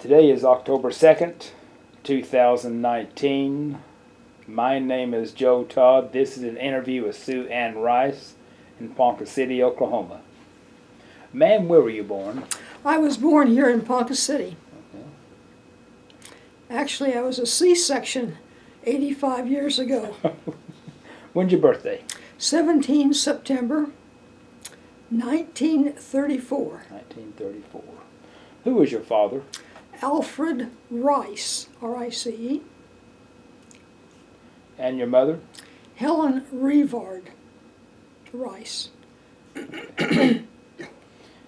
Today is October 2nd, 2019. My name is Joe Todd. This is an interview with Sue Ann Rice in Ponca City, Oklahoma. Ma'am, where were you born? I was born here in Ponca City. Okay. Actually, I was a C-section 85 years ago. When's your birthday? 17 September 1934. 1934. Who was your father? Alfred Rice, R-I-C-E. And your mother? Helen Revard Rice. Did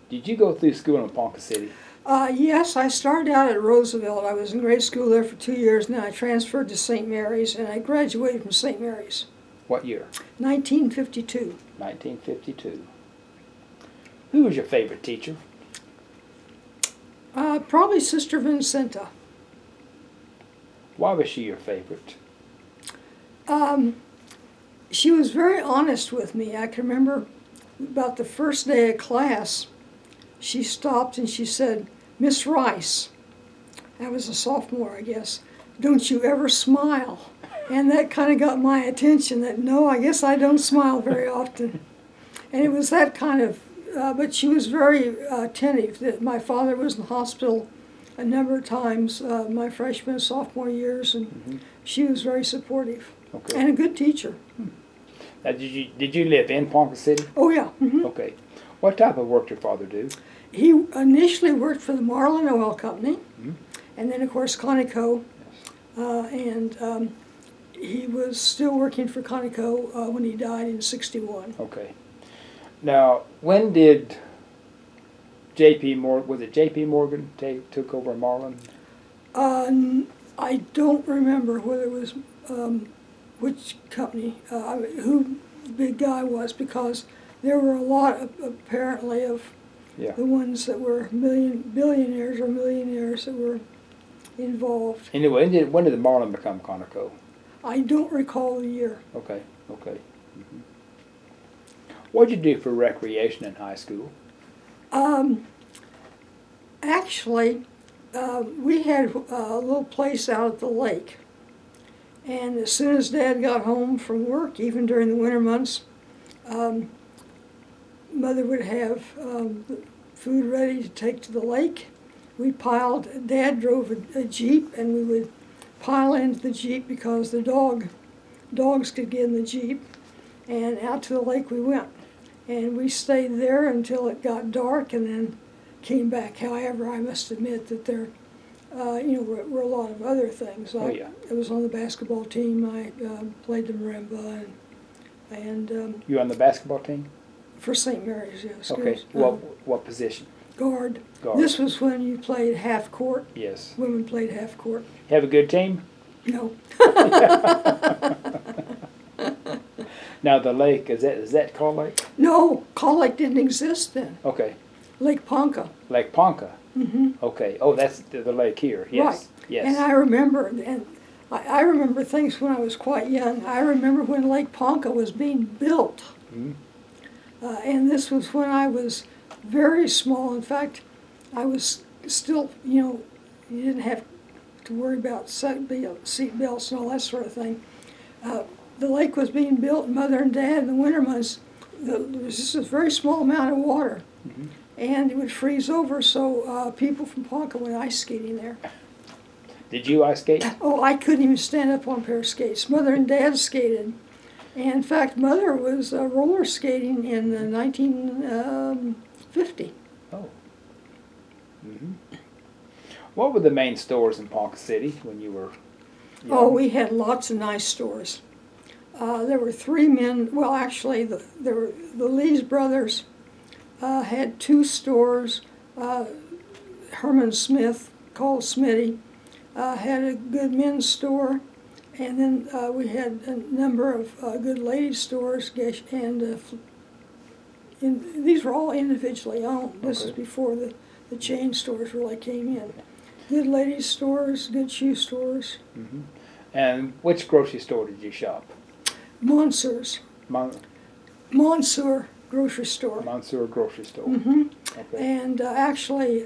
you go through school in Ponca City? Yes, I started out at Roosevelt. I was in grade school there for 2 years, and then I transferred to St. Mary's, and I graduated from St. Mary's. What year? 1952. 1952. Who was your favorite teacher? Probably Sister Vincenta. Why was she your favorite? She was very honest with me. I can remember about the first day of class, she stopped and she said, "Miss Rice," I was a sophomore, I guess, "don't you ever smile?" And that kind of got my attention that, no, I guess I don't smile very often. And it was that kind of, but she was very attentive. That my father was in the hospital a number of times, my freshman and sophomore years, and she was very supportive. Okay. And a good teacher. Now, did you live in Ponca City? Oh, yeah. Okay. What type of work did your father do? He initially worked for the Marlin Oil Company, and then, of course, Conoco. And he was still working for Conoco when he died in '61. Okay. Now, when did J.P. Morgan, was it J.P. Morgan took over Marlin? I don't remember whether it was which company, who the big guy was, because there were a lot of, apparently, of the ones that were billionaires or millionaires that were involved. Anyway, when did the Marlin become Conoco? I don't recall the year. Okay. What did you do for recreation in high school? Actually, we had a little place out at the lake. And as soon as Dad got home from work, even during the winter months, Mother would have food ready to take to the lake. Dad drove a Jeep, and we would pile into the Jeep because the dogs could get in the Jeep. And out to the lake we went. And we stayed there until it got dark and then came back. However, I must admit that there were a lot of other things. I was on the basketball team. I played the marimba, and You were on the basketball team? for St. Mary's, yes. Okay. What position? Guard. Guard. This was when you played half court. Yes. Women played half court. Have a good team? No. Now the lake, is that Call Lake? No, Call Lake didn't exist then. Okay. Lake Ponca. Lake Ponca. Okay. Oh, that's the lake here. Yes. Right. Yes. And I remember things when I was quite young. I remember when Lake Ponca was being built. And this was when I was very small. In fact, I was still, you didn't have to worry about seat belts and all that sort of thing. The lake was being built, and Mother and Dad in the winter months, there was just a very small amount of water. And it would freeze over, so people from Ponca went ice skating there. Did you ice skate? Oh, I couldn't even stand up on a pair of skates. Mother and Dad skated. And in fact, Mother was roller skating in 1950. Oh. What were the main stores in Ponca City when you were young? Oh, we had lots of nice stores. There were three men. Well, actually, the Lee's brothers had two stores. Herman Smith, called Smitty, had a good men's store, and then we had a number of good ladies' stores, and these were all individually owned. This is before the chain stores really came in. Good ladies' stores, good shoe stores. And which grocery store did you shop? Monseur's. Monseur grocery store. Monseur grocery store. Mm-hmm. Okay. And actually,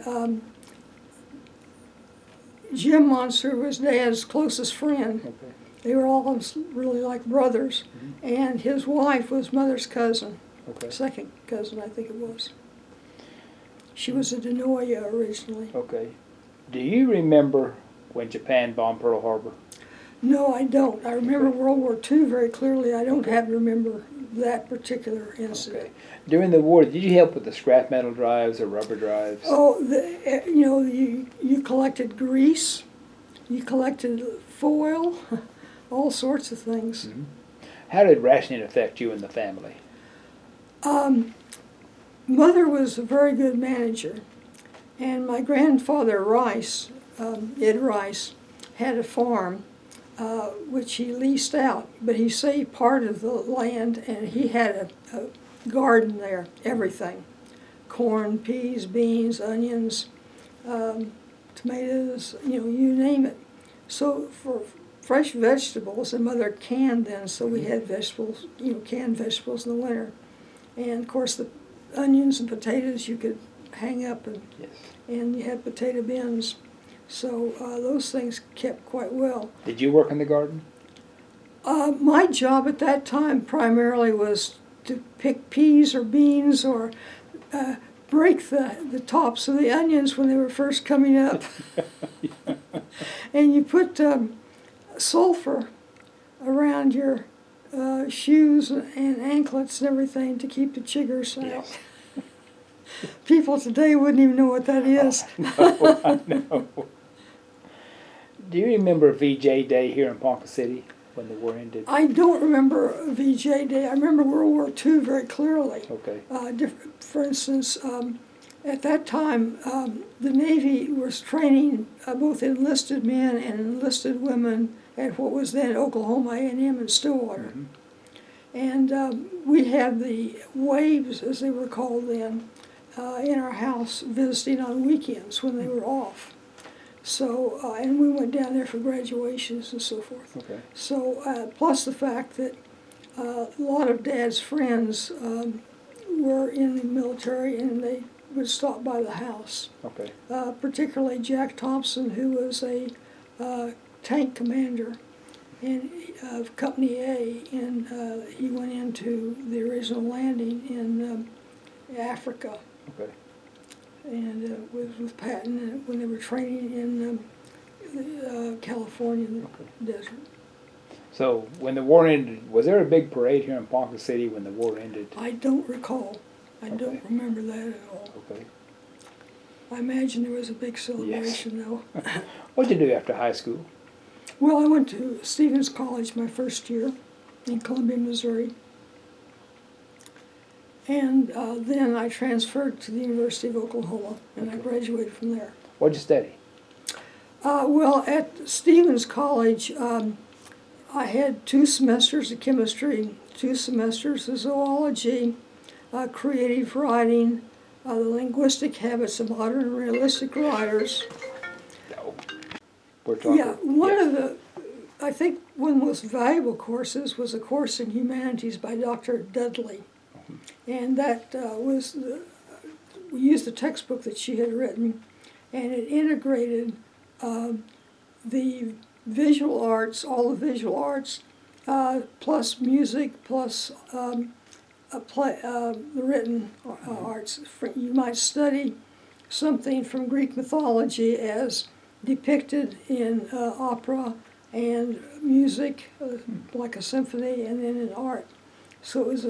Jim Monster was Dad's closest friend. Okay. They were all really like brothers. And his wife was Mother's cousin, Okay. second cousin, I think it was. She was a Denoya originally. Okay. Do you remember when Japan bombed Pearl Harbor? No, I don't. I remember World War II very clearly. I don't have to remember that particular incident. Okay. During the war, did you help with the scrap metal drives or rubber drives? Oh, you collected grease, you collected foil, all sorts of things. How did rationing affect you and the family? Mother was a very good manager, and my grandfather Rice, Ed Rice, had a farm which he leased out, but he saved part of the land, and he had a garden there, everything. Corn, peas, beans, onions, tomatoes, you name it. So for fresh vegetables, and Mother canned then, so we had vegetables, canned vegetables in the winter. And of course the onions and potatoes you could hang up, and Yes. and you had potato bins. So those things kept quite well. Did you work in the garden? My job at that time primarily was to pick peas or beans or break the tops of the onions when they were first coming up. And you put sulfur around your shoes and anklets and everything to keep the chiggers out. Yes. People today wouldn't even know what that is. No, I know. Do you remember VJ Day here in Ponca City when the war ended? I don't remember VJ Day. I remember World War II very clearly. Okay. For instance, at that time, the Navy was training both enlisted men and enlisted women at what was then Oklahoma A&M in Stillwater. And we had the waves, as they were called then, in our house visiting on weekends when they were off. So, and we went down there for graduations and so forth. Okay. So, plus the fact that a lot of Dad's friends were in the military, and they would stop by the house. Okay. Particularly Jack Thompson, who was a tank commander of Company A, and he went into the original landing in Africa. Okay. And was with Patton when they were training in the California desert. So when the war ended, was there a big parade here in Ponca City when the war ended? I don't recall. I Okay. don't remember that at all. Okay. I imagine there was a big celebration, though. What did you do after high school? Well, I went to Stevens College my first year in Columbia, Missouri. And then I transferred to the University of Oklahoma, and I graduated from there. What did you study? Well, at Stevens College, I had 2 semesters of chemistry, 2 semesters of zoology, creative writing, the linguistic habits of modern and realistic writers. No. We're talking. Yeah, I think one of the most valuable courses was a course in humanities by Dr. Dudley. And that we used the textbook that she had written, and it integrated the visual arts, all the visual arts, plus music, plus the written arts. You might study something from Greek mythology as depicted in opera and music, like a symphony, and then in art. So it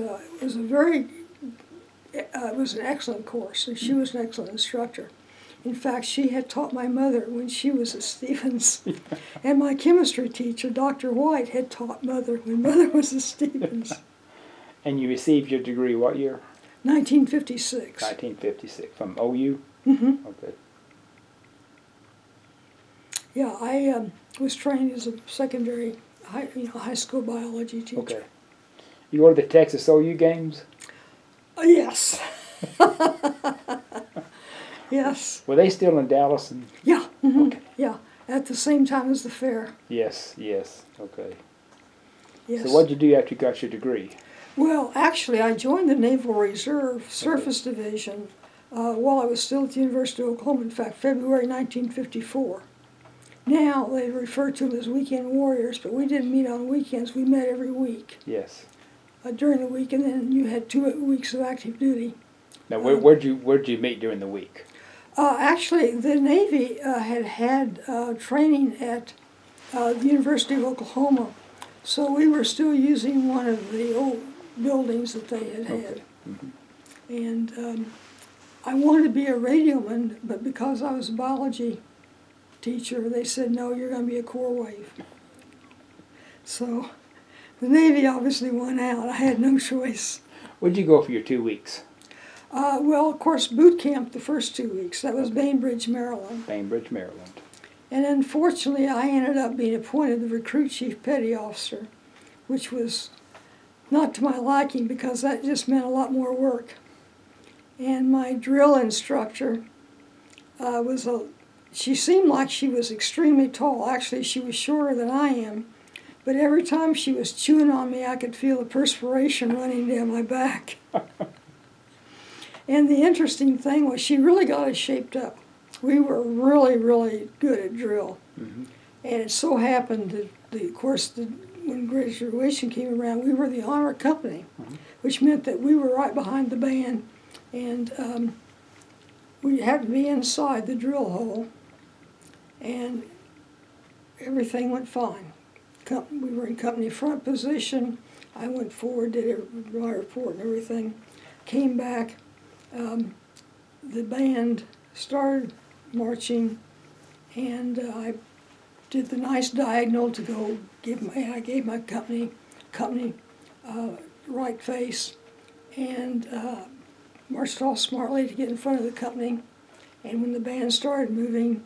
was an excellent course, and she was an excellent instructor. In fact, she had taught my mother when she was at Stevens, and my chemistry teacher, Dr. White, had taught Mother when Mother was at Stevens. And you received your degree what year? 1956. 1956 from OU. Mm-hmm. Okay. Yeah, I was trained as a secondary high school biology teacher. Okay. You go to the Texas OU games? Yes. Yes. Were they still in Dallas? Yeah. Mm-hmm. Okay. Yeah. At the same time as the fair. Yes. Yes. Okay. Yes. So what did you do after you got your degree? Well, actually, I joined the Naval Reserve Surface Division while I was still at the University of Oklahoma. In fact, February 1954. Now they refer to them as weekend warriors, but we didn't meet on weekends. We met every week Yes. during the week, and then you had 2 weeks of active duty. Now, where'd you meet during the week? Actually, the Navy had training at the University of Oklahoma, so we were still using one of the old buildings that they had had. Okay. Mhm. And I wanted to be a radioman, but because I was a biology teacher, they said, no, you're going to be a Corps wave. So the Navy obviously won out. I had no choice. Where'd you go for your 2 weeks? Well, of course, boot camp the first 2 weeks. That was Bainbridge, Maryland. Bainbridge, Maryland. And unfortunately, I ended up being appointed the recruit chief petty officer, which was not to my liking because that just meant a lot more work. And my drill instructor she seemed like she was extremely tall. Actually, she was shorter than I am. But every time she was chewing on me, I could feel the perspiration running down my back. And the interesting thing was she really got us shaped up. We were really, really good at drill. Mm-hmm. And it so happened that, of course, when graduation came around, we were the honor company, which meant that we were right behind the band. And we had to be inside the drill hole. And everything went fine. We were in company front position. I went forward, did my report and everything. Came back. The band started marching, and I did the nice diagonal to go I gave my company right face, and marched all smartly to get in front of the company. And when the band started moving,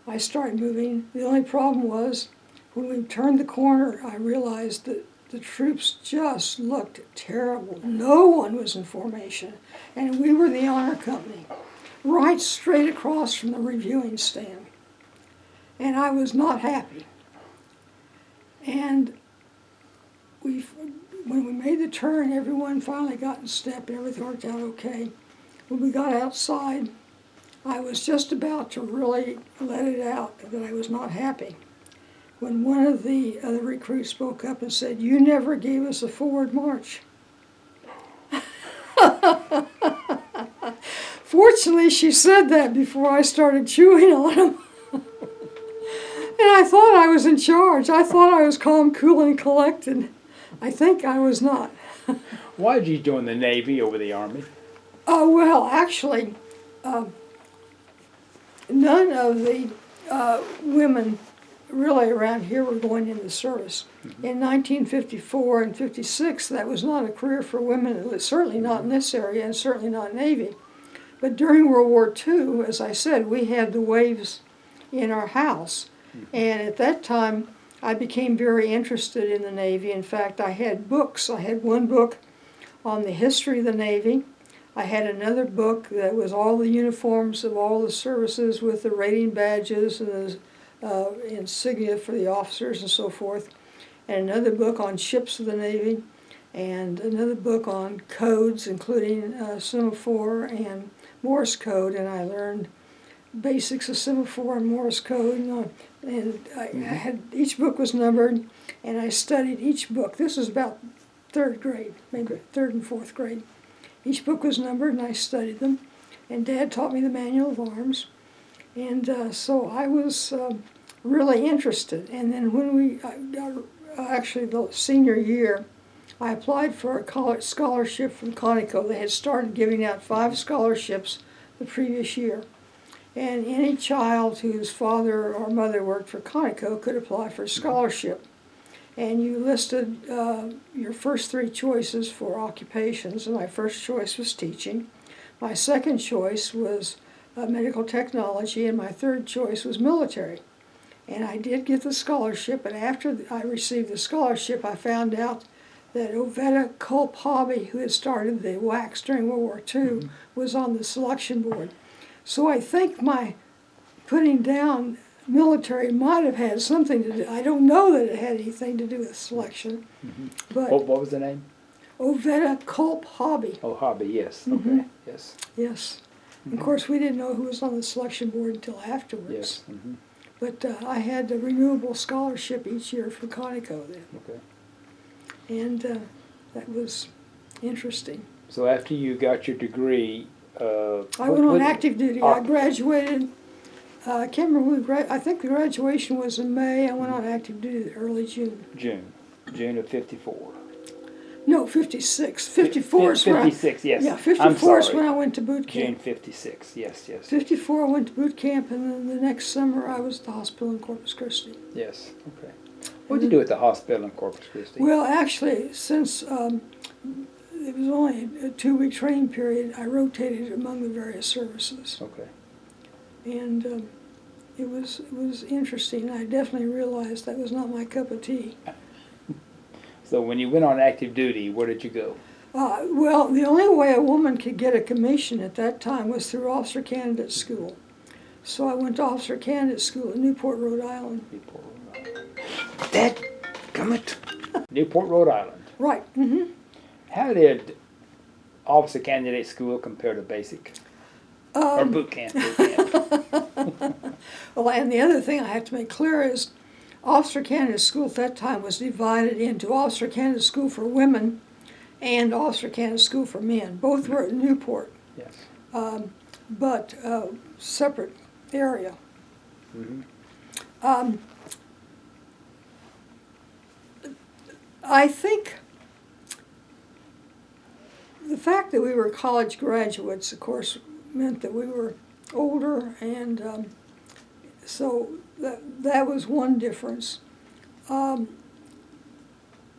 I started moving. The only problem was when we turned the corner, I realized that the troops just looked terrible. No one was in formation, and we were the honor company, right straight across from the reviewing stand. And I was not happy. And when we made the turn, everyone finally got in step and everything worked out okay. When we got outside, I was just about to really let it out that I was not happy, when one of the other recruits spoke up and said, "You never gave us a forward march." Fortunately, she said that before I started chewing on him. And I thought I was in charge. I thought I was calm, cool, and collected. I think I was not. Why did you join the Navy over the Army? Oh, well, actually, none of the women really around here were going into service. Mm-hmm. In 1954 and 56, that was not a career for women. It was certainly not in this area and certainly not Navy. But during World War II, as I said, we had the waves in our house. Mm-hmm. And at that time, I became very interested in the Navy. In fact, I had books. I had one book on the history of the Navy. I had another book that was all the uniforms of all the services with the rating badges and the insignia for the officers and so forth, and another book on ships of the Navy, and another book on codes, including semaphore and Morse code, and I learned basics of semaphore and Morse code, and I had, each book was numbered, and I studied each book. This was about 3rd grade, maybe 3rd and 4th grade. Each book was numbered, and I studied them, and Dad taught me the Manual of Arms. And so I was really interested. And then when we got, actually the senior year, I applied for a college scholarship from Conoco. They had started giving out 5 scholarships the previous year. And any child whose father or mother worked for Conoco could apply for a scholarship. And you listed your first 3 choices for occupations. And my first choice was teaching. My second choice was medical technology, and my third choice was military. And I did get the scholarship, and after I received the scholarship, I found out that Oveta Culp Hobby, who had started the WACS during World War II, was on the selection board. So I think my putting down military might have had something to do. I don't know that it had anything to do with selection. Mm-hmm. But what was the name? Oveta Culp Hobby. Oh, Hobby, yes. Mm-hmm. Okay, yes. Yes. Mm-hmm. Of course, we didn't know who was on the selection board until afterwards. Yes. Mm-hmm. But I had a renewable scholarship each year for Conoco then, Okay. and that was interesting. So after you got your degree, I went on active duty. I graduated. I can't remember I think the graduation was in May. I went on active duty early June. June of '54. No, 56. 54 is when I, 56, yes. yeah, I'm 54 is sorry. when I went to boot June camp. '56, yes, yes. 54 I went to boot camp, and then the next summer I was at the hospital in Corpus Christi. Yes, okay. What did you do at the hospital in Corpus Christi? Well, actually, since it was only a 2-week training period, I rotated among the various services. Okay. And it was interesting. I definitely realized that was not my cup of tea. So when you went on active duty, where did you go? Well, the only way a woman could get a commission at that time was through Officer Candidate School. So I went to Officer Candidate School in Newport, Rhode Island. Newport, Rhode Island. Newport, Rhode Island. Right. Mm-hmm. How did Officer Candidate School compare to basic? Or boot camp? Well, and the other thing I have to make clear is Officer Candidate School at that time was divided into Officer Candidate School for women and Officer Candidate School for men. Both were at Newport, Yes. but separate area. Mm-hmm. I think the fact that we were college graduates, of course, meant that we were older, and so that was one difference. And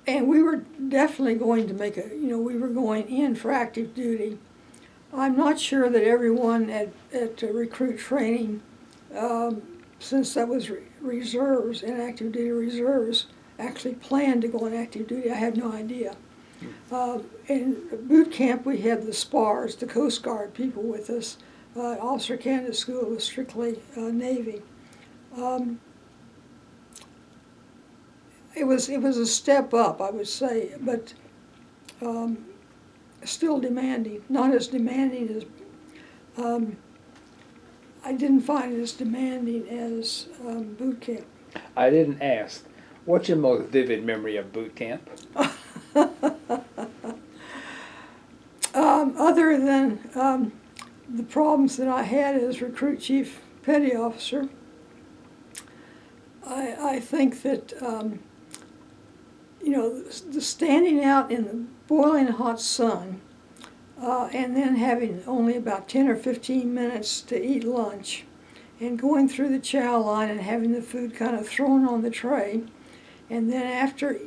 we were definitely going to make we were going in for active duty. I'm not sure that everyone at recruit training, since that was reserves and active duty reserves, actually planned to go on active duty. I had no idea. In boot camp, we had the SPARs, the Coast Guard people with us. Officer Candidate School was strictly Navy. It was a step up, I would say, but still demanding. Not as demanding as I didn't find it as demanding as boot camp. I didn't ask. What's your most vivid memory of boot camp? Other than the problems that I had as recruit chief petty officer, I think that the standing out in the boiling hot sun and then having only about 10 or 15 minutes to eat lunch and going through the chow line and having the food kind of thrown on the tray, and then after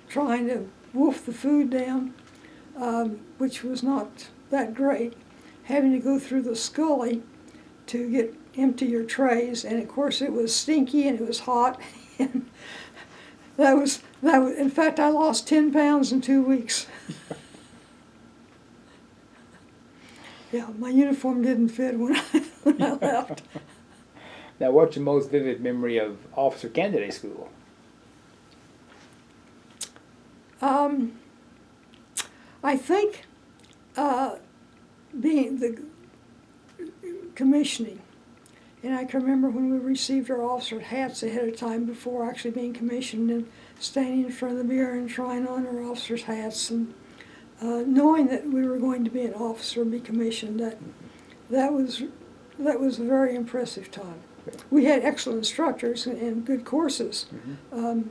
trying to wolf the food down, which was not that great, having to go through the scully to empty your trays, and of course it was stinky and it was hot, and that was. In fact, I lost 10 pounds in 2 weeks. Yeah, my uniform didn't fit when I left. Now, what's your most vivid memory of Officer Candidate School? I think being the commissioning, and I can remember when we received our officer hats ahead of time before actually being commissioned, and standing in front of the mirror and trying on our officers' hats, and knowing that we were going to be an officer and be commissioned. That was a very impressive time. We had excellent instructors and good courses. Mm-hmm.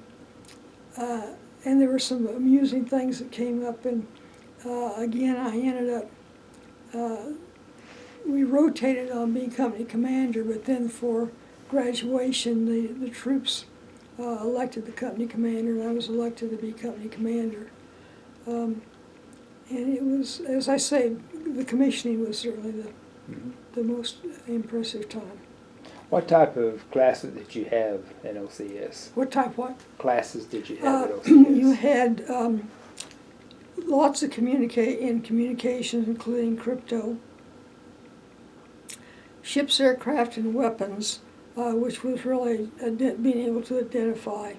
And there were some amusing things that came up, and again, I ended up, we rotated on being company commander, but then for graduation, the troops elected the company commander, and I was elected to be company commander. And it was, as I say, the commissioning was certainly the most impressive time. What type of classes did you have in OCS? What type what? Classes did you have at OCS? You had lots of communications, including crypto, ships, aircraft, and weapons, which was really being able to identify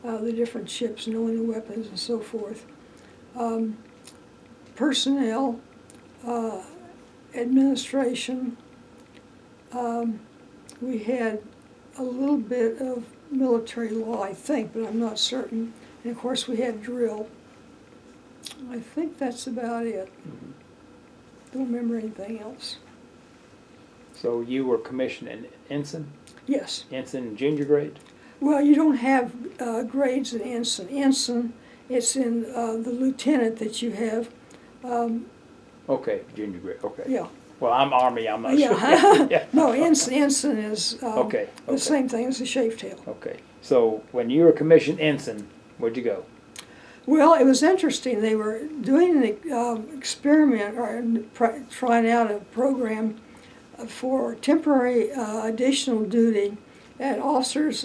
the different ships, knowing the weapons and so forth. Personnel, administration. We had a little bit of military law, I think, but I'm not certain. And of course, we had drill. I think that's about it. Don't remember anything else. So you were commissioned in ensign? Yes. Ensign junior grade? Well, you don't have grades in ensign. Ensign, it's in the lieutenant that you have. Okay, junior grade, okay. Yeah. Well, I'm Army, I'm not Yeah. sure. Yeah. No, ensign is Okay, the okay. same thing as a shave tail. Okay, so when you were commissioned ensign, where'd you go? Well, it was interesting. They were doing an experiment or trying out a program for temporary additional duty at Office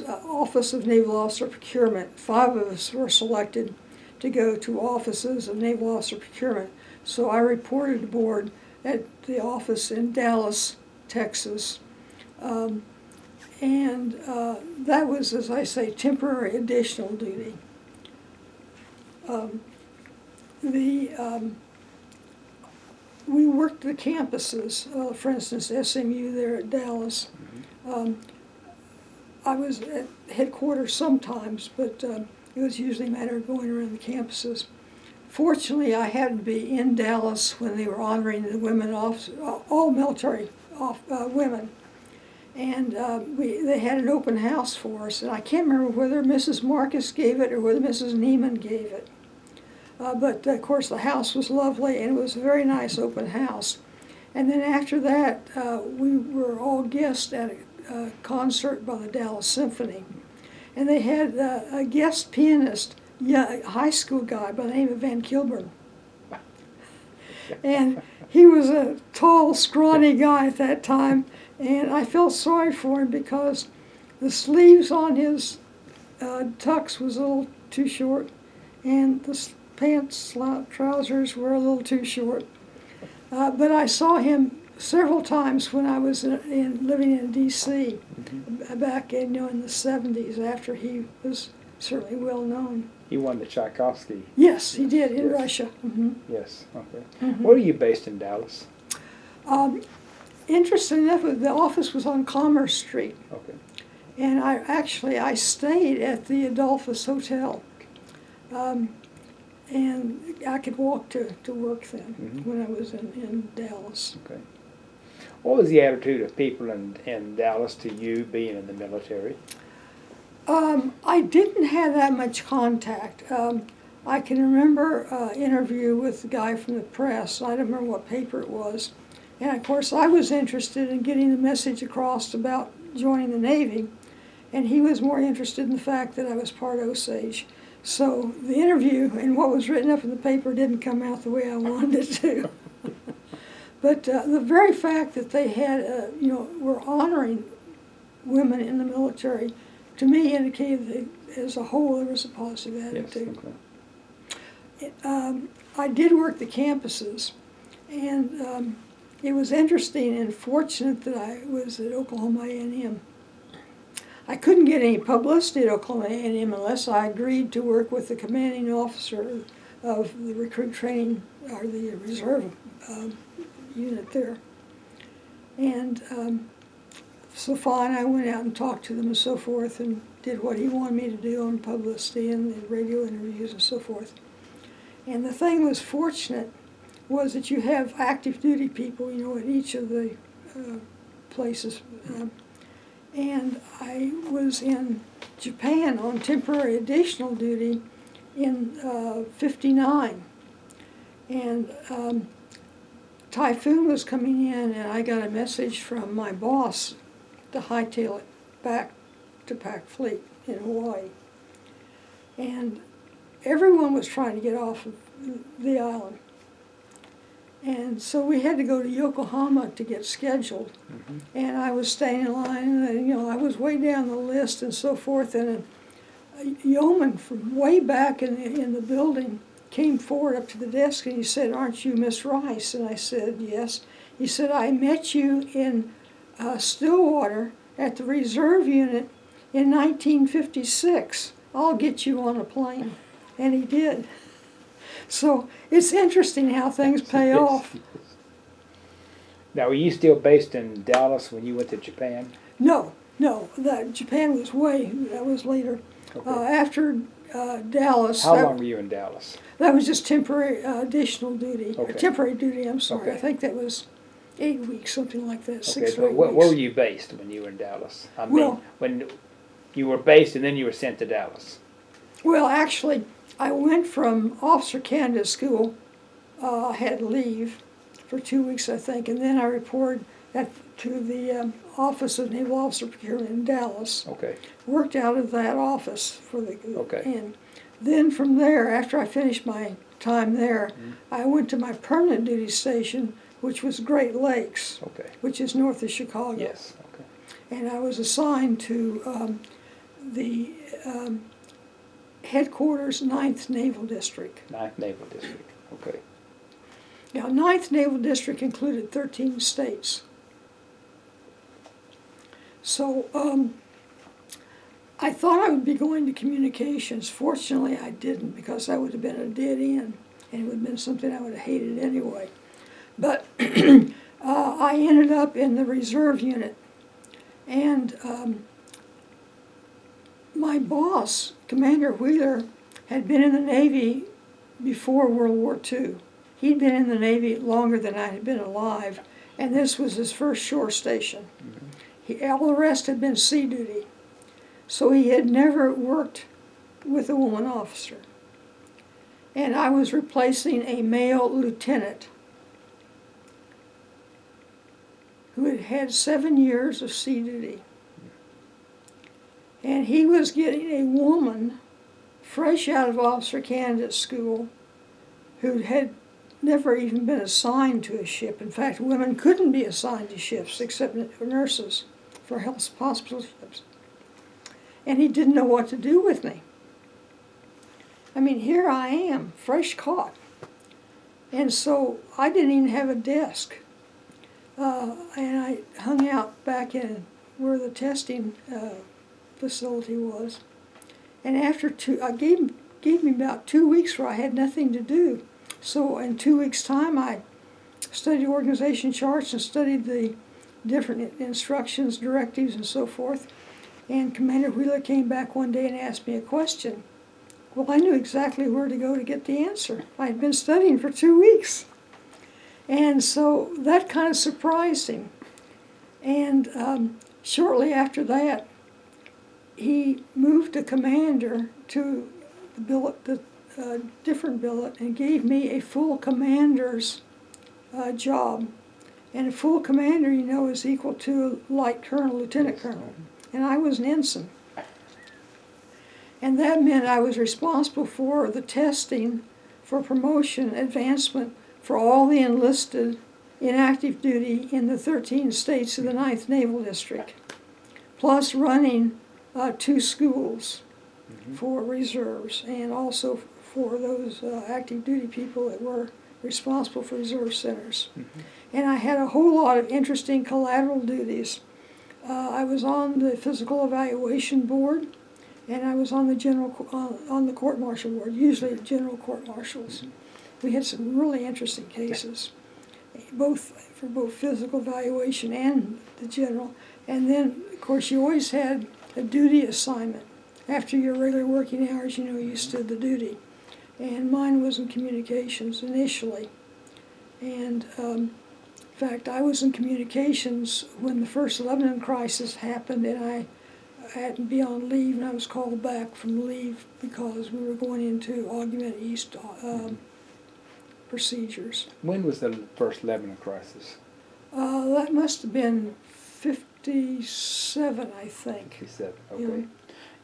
of Naval Officer Procurement. 5 of us were selected to go to offices of Naval Officer Procurement. So I reported aboard at the office in Dallas, Texas. And that was, as I say, temporary additional duty. We worked the campuses, for instance, SMU there at Dallas. I was at headquarters sometimes, but it was usually a matter of going around the campuses. Fortunately, I happened to be in Dallas when they were honoring the women officers, all military women. And they had an open house for us, and I can't remember whether Mrs. Marcus gave it or whether Mrs. Neiman gave it. But of course the house was lovely, and it was a very nice open house. And then after that, we were all guests at a concert by the Dallas Symphony. And they had a guest pianist, a high school guy by the name of Van Kilburn. And he was a tall, scrawny guy at that time, and I felt sorry for him because the sleeves on his tux was a little too short, and the pants, trousers were a little too short. But I saw him several times when I was living in D.C. Back in the 70s, after he was certainly well known. He won the Tchaikovsky. Yes, he did, in Yes. Russia. Yes, okay. Where are you based in Dallas? Interesting enough, the office was on Commerce Street. Okay. And I stayed at the Adolphus Hotel. And I could walk to work then when I was in Dallas. Okay. What was the attitude of people in Dallas to you being in the military? I didn't have that much contact. I can remember an interview with the guy from the press. I don't remember what paper it was. And of course, I was interested in getting the message across about joining the Navy, and he was more interested in the fact that I was part Osage. So the interview and what was written up in the paper didn't come out the way I wanted it to. But the very fact that they had, were honoring women in the military, to me indicated that as a whole there was a positive attitude. Yes, okay. I did work the campuses, and it was interesting and fortunate that I was at Oklahoma A&M. I couldn't get any publicity at Oklahoma A&M unless I agreed to work with the commanding officer of the recruit training, or the reserve unit there. And so fine, I went out and talked to them and so forth, and did what he wanted me to do on publicity and the radio interviews and so forth. And the thing that was fortunate was that you have active duty people, at each of the places. And I was in Japan on temporary additional duty in '59. And typhoon was coming in, and I got a message from my boss to hightail it back to Pac Fleet in Hawaii. And everyone was trying to get off of the island. And so we had to go to Yokohama to get scheduled. And I was staying in line, and I was way down the list and so forth, and a yeoman from way back in the building came forward up to the desk, and he said, "Aren't you Miss Rice?" And I said, "Yes." He said, "I met you in Stillwater at the reserve unit in 1956. I'll get you on a plane." And he did. So it's interesting how things pay off. Now, were you still based in Dallas when you went to Japan? No, No, that Japan was that was later. Okay. After Dallas. How long were you in Dallas? That was just temporary additional duty. Okay. Temporary duty, I'm sorry. Okay. I think that was 8 weeks, something like that, Okay, 6 or but 8 where weeks. were you based when you were in Dallas? I mean, Well- when you were based and then you were sent to Dallas. Well, actually, I went from Officer Candidate School. I had leave for 2 weeks, I think, and then I reported to the Office of Naval Officer Procurement in Dallas. Okay. Worked out of that office for the Okay. and then from there, after I finished my time there, I went to my permanent duty station, which was Great Lakes, Okay. which is north of Chicago. Yes. Okay. And I was assigned to the headquarters, 9th Naval District. 9th Naval District. Okay. Now, 9th Naval District included 13 states. So I thought I would be going to communications. Fortunately, I didn't, because that would have been a dead end, and it would have been something I would have hated anyway. But I ended up in the reserve unit, and my boss, Commander Wheeler, had been in the Navy before World War II. He'd been in the Navy longer than I had been alive, and this was his first shore station. All the rest had been sea duty. So he had never worked with a woman officer. And I was replacing a male lieutenant who had had 7 years of sea duty. And he was getting a woman fresh out of officer candidate school who had never even been assigned to a ship. In fact, women couldn't be assigned to ships except nurses for hospital ships. And he didn't know what to do with me. I mean, here I am, fresh caught. And so I didn't even have a desk. And I hung out back in where the testing facility was. And after I gave me about 2 weeks where I had nothing to do. So in 2 weeks' time, I studied organization charts and studied the different instructions, directives, and so forth. And Commander Wheeler came back one day and asked me a question. Well, I knew exactly where to go to get the answer. I had been studying for 2 weeks. And so that kind of surprised him. And shortly after that, he moved a commander to the billet, different billet, and gave me a full commander's job. And a full commander, you know, is equal to a light colonel, lieutenant colonel. And I was an ensign. And that meant I was responsible for the testing for promotion, advancement for all the enlisted in active duty in the 13 states of the 9th Naval District, plus running 2 schools for reserves, and also for those active duty people that were responsible for reserve centers. And I had a whole lot of interesting collateral duties. I was on the physical evaluation board, and I was on the on the court martial board, usually general court martials. We had some really interesting cases, for both physical evaluation and the general. And then, of course, you always had a duty assignment. After your regular working hours, you know, you stood the duty. And mine was in communications initially. And in fact, I was in communications when the first Lebanon crisis happened, and I had to be on leave, and I was called back from leave because we were going into Augmented East procedures. When was the first Lebanon crisis? That must have been 57, I think. 57, Yeah. okay.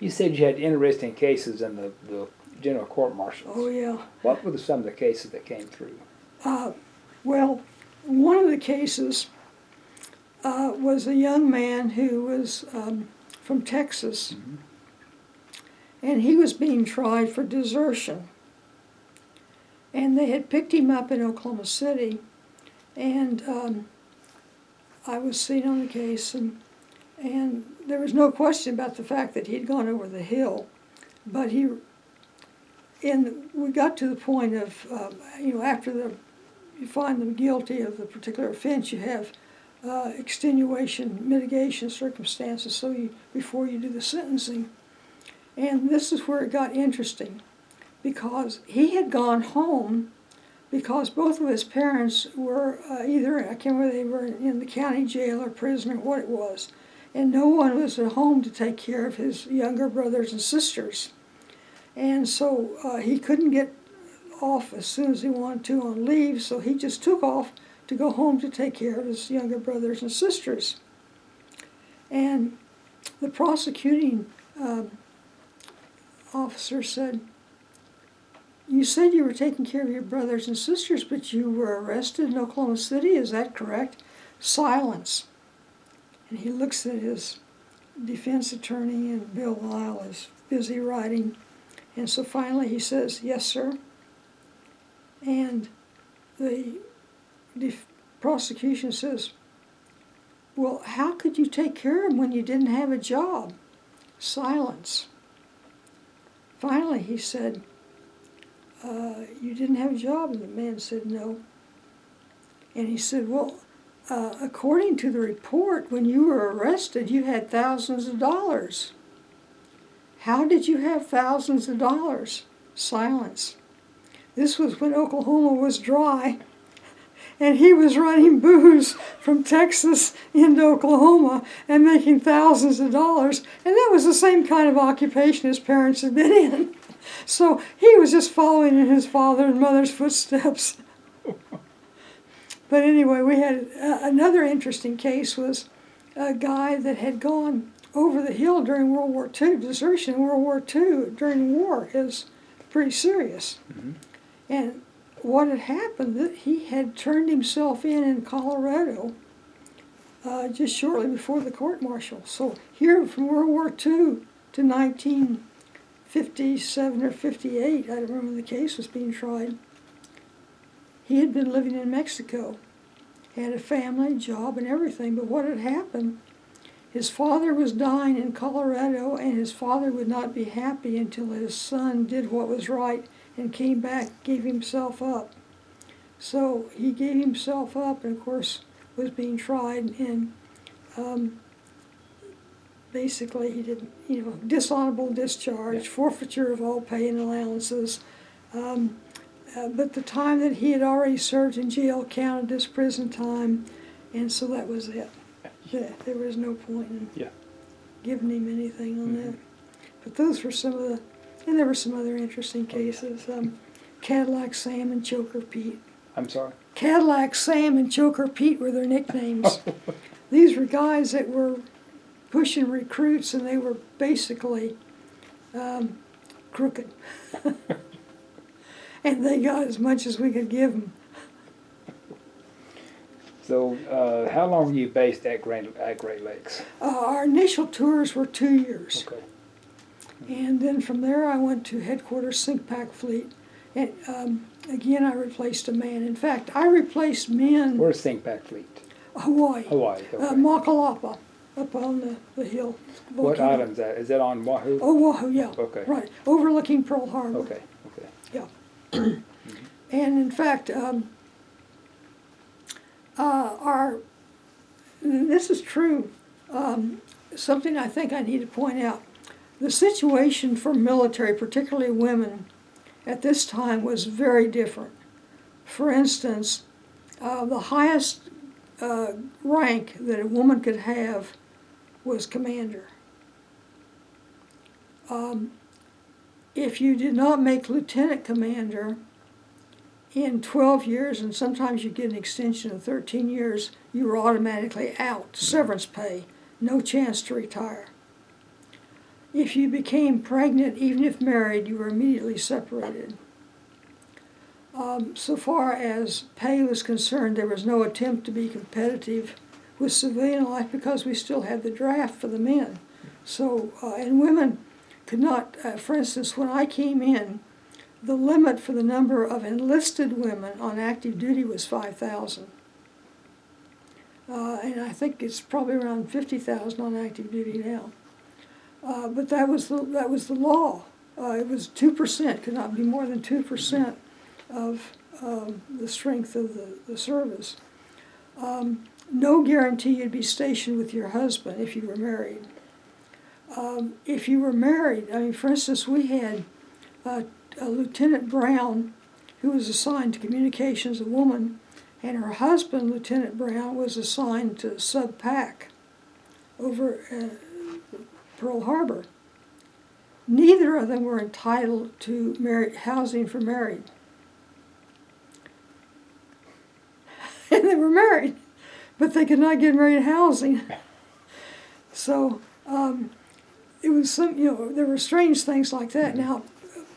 You said you had interesting cases in the general court martials. Oh, yeah. What were some of the cases that came through? Well, one of the cases was a young man who was from Texas, and he was being tried for desertion. And they had picked him up in Oklahoma City, and I was seen on the case, and there was no question about the fact that he'd gone over the hill, but we got to the point of, after you find them guilty of the particular offense, you have extenuation, mitigation circumstances before you do the sentencing. And this is where it got interesting, because he had gone home because both of his parents were either, I can't remember, they were in the county jail or prison or what it was, and no one was at home to take care of his younger brothers and sisters. And so he couldn't get off as soon as he wanted to on leave, so he just took off to go home to take care of his younger brothers and sisters. And the prosecuting officer said, "You said you were taking care of your brothers and sisters, but you were arrested in Oklahoma City, is that correct?" Silence. And he looks at his defense attorney, and Bill Lyle is busy writing. And so finally he says, "Yes, sir." And the prosecution says, "Well, how could you take care of him when you didn't have a job?" Silence. Finally he said, "You didn't have a job?" And the man said, "No." And he said, "Well, according to the report, when you were arrested, you had thousands of dollars. How did you have thousands of dollars?" Silence. This was when Oklahoma was dry, and he was running booze from Texas into Oklahoma and making thousands of dollars, and that was the same kind of occupation his parents had been in. So he was just following in his father and mother's footsteps. But anyway, we had another interesting case. Was a guy that had gone over the hill during World War II. Desertion in World War II during war is pretty serious. Mm-hmm. And what had happened, that he had turned himself in Colorado just shortly before the court-martial. So here from World War II to 1957 or 58, I don't remember when the case was being tried, he had been living in Mexico, had a family, job, and everything. But what had happened, his father was dying in Colorado, and his father would not be happy until his son did what was right and came back, gave himself up. So he gave himself up, and of course was being tried, and basically he did, dishonorable discharge, forfeiture of all pay and allowances. But the time that he had already served in jail counted as prison time, and so that was it. There was no point in giving him anything on that. But those were some of the, and there were some other interesting cases. Cadillac Sam and Choker Pete. I'm sorry? Cadillac Sam and Choker Pete were their nicknames. These were guys that were pushing recruits, and they were basically crooked. And they got as much as we could give them. So, how long were you based at Great Lakes? Our initial tours were 2 years. Okay. And then from there I went to headquarters SINCPAC Fleet. And again, I replaced a man. In fact, I replaced men. Where's SINCPAC Fleet? Hawaii. Hawaii, okay. Makalapa, up on the hill. What island is that? Is that on Oahu? Oahu, yeah. Okay. Right, overlooking Pearl Harbor. Okay. Yeah. And in fact, this is true, something I think I need to point out. The situation for military, particularly women, at this time was very different. For instance, the highest rank that a woman could have was commander. If you did not make lieutenant commander in 12 years, and sometimes you get an extension of 13 years, you were automatically out, severance pay, no chance to retire. If you became pregnant, even if married, you were immediately separated. So far as pay was concerned, there was no attempt to be competitive with civilian life because we still had the draft for the men. So, and women could not, for instance, when I came in, the limit for the number of enlisted women on active duty was 5,000. And I think it's probably around 50,000 on active duty now. But that was the law. It was 2%, could not be more than 2% of the strength of the service. no guarantee you'd be stationed with your husband if you were married. If you were married, I mean, for instance, we had a Lieutenant Brown who was assigned to communications, a woman, and her husband, Lieutenant Brown, was assigned to Sub Pac over Pearl Harbor. Neither of them were entitled to housing for married. And they were married, but they could not get married housing. So it was there were strange things like that. Now,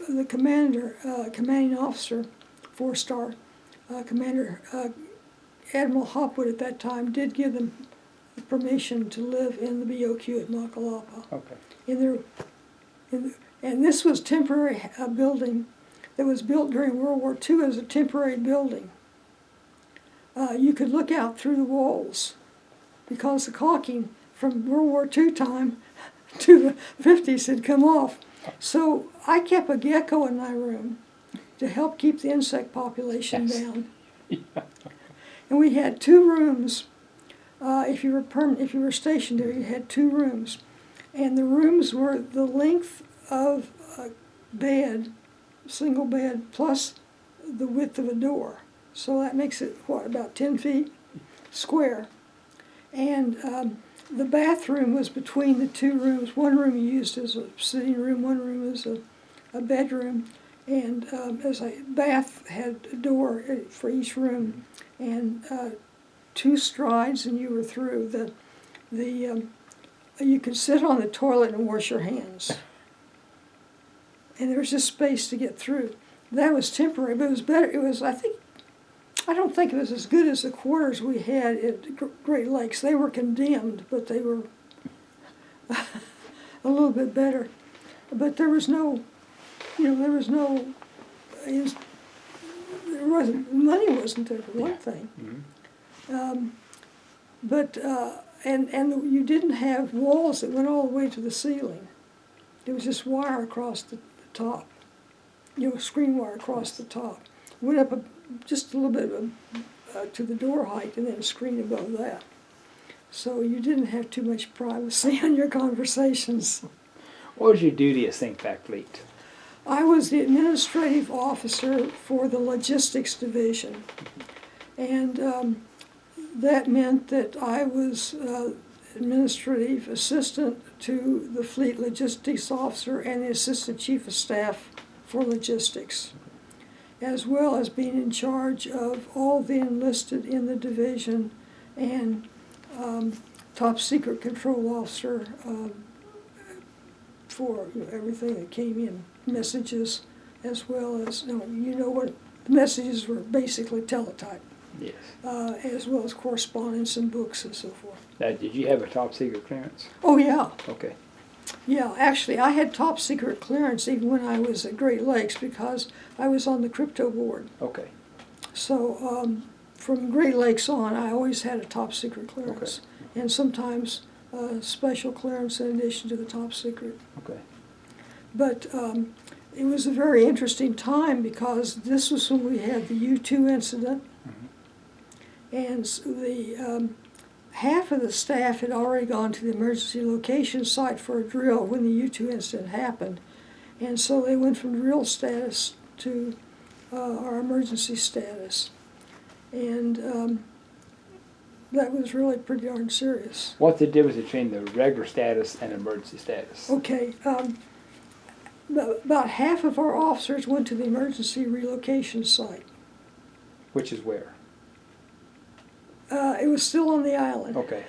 the commanding officer, 4-star Commander Admiral Hopwood at that time, did give them permission to live in the BOQ at Nakalapa. Okay. And this was temporary building that was built during World War II as a temporary building. You could look out through the walls because the caulking from World War II time to the 50s had come off. So I kept a gecko in my room to help keep the insect population down. And we had 2 rooms. If you were stationed there, you had 2 rooms. And the rooms were the length of a bed, single bed, plus the width of a door. So that makes it, about 10 feet square. And the bathroom was between the 2 rooms. One room you used as a sitting room, one room as a bedroom. And as a bath had a door for each room. And 2 strides and you were through. You could sit on the toilet and wash your hands. And there was just space to get through. That was temporary, but it was better. It was, I don't think it was as good as the quarters we had at Great Lakes. They were condemned, but they were a little bit better. But there was no, money wasn't there for one thing. Mm-hmm. And you didn't have walls that went all the way to the ceiling. It was just wire across the top, screen wire across the top. Went up just a little bit to the door height and then a screen above that. So you didn't have too much privacy on your conversations. What was your duty at CINCPAC Fleet? I was the administrative officer for the logistics division. And that meant that I was administrative assistant to the fleet logistics officer and the assistant chief of staff for logistics, as well as being in charge of all the enlisted in the division and top secret control officer for everything that came in, messages, as well as, what the messages were basically teletype. Yes. As well as correspondence and books and so forth. Now, did you have a top secret clearance? Oh, yeah. Okay. Yeah, actually, I had top secret clearance even when I was at Great Lakes because I was on the crypto board. Okay. So from Great Lakes on, I always had a top secret clearance. Okay. And sometimes special clearance in addition to the top secret. Okay. But it was a very interesting time because this was when we had the U-2 incident. And the half of the staff had already gone to the emergency location site for a drill when the U-2 incident happened. And so they went from drill status to our emergency status. And that was really pretty darn serious. What's the difference between the regular status and emergency status? Okay. About half of our officers went to the emergency relocation site. Which is where? It was still on the island. Okay.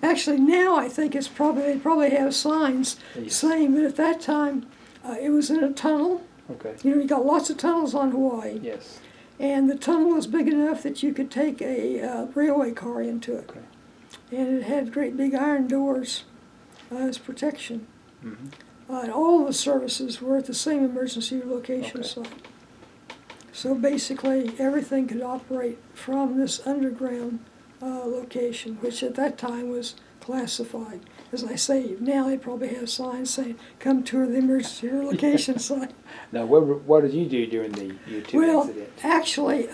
Actually, now I think they probably have signs saying, but at that time, it was in a tunnel. Okay. You got lots of tunnels on Hawaii. Yes. And the tunnel was big enough that you could take a railway car into it. Okay. And it had great big iron doors as protection. Mm-hmm. And all the services were at the same emergency relocation site. So basically, everything could operate from this underground location, which at that time was classified. As I say, now they probably have signs saying, come tour the emergency relocation site. Now, what did you do during the U-2 incident? Actually,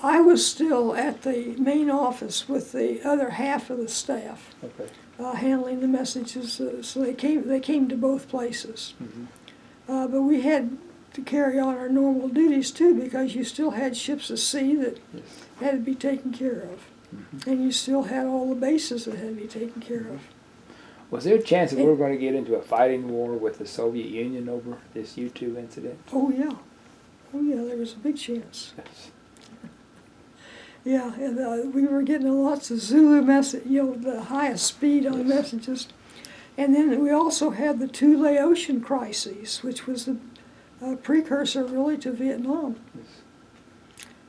I was still at the main office with the other half of the staff, Okay. handling the messages. So they came to both places. Mhm. But we had to carry on our normal duties too, because you still had ships at sea that Yes. had to be taken care of, Mhm. and you still had all the bases that had to be taken care of. Was there a chance that we were going to get into a fighting war with the Soviet Union over this U-2 incident? Oh yeah, there was a big chance. Yes. Yeah, and we were getting lots of Zulu message, the highest speed on Yes. messages. And then we also had the two Laotian crises, which was the precursor really to Vietnam. Yes.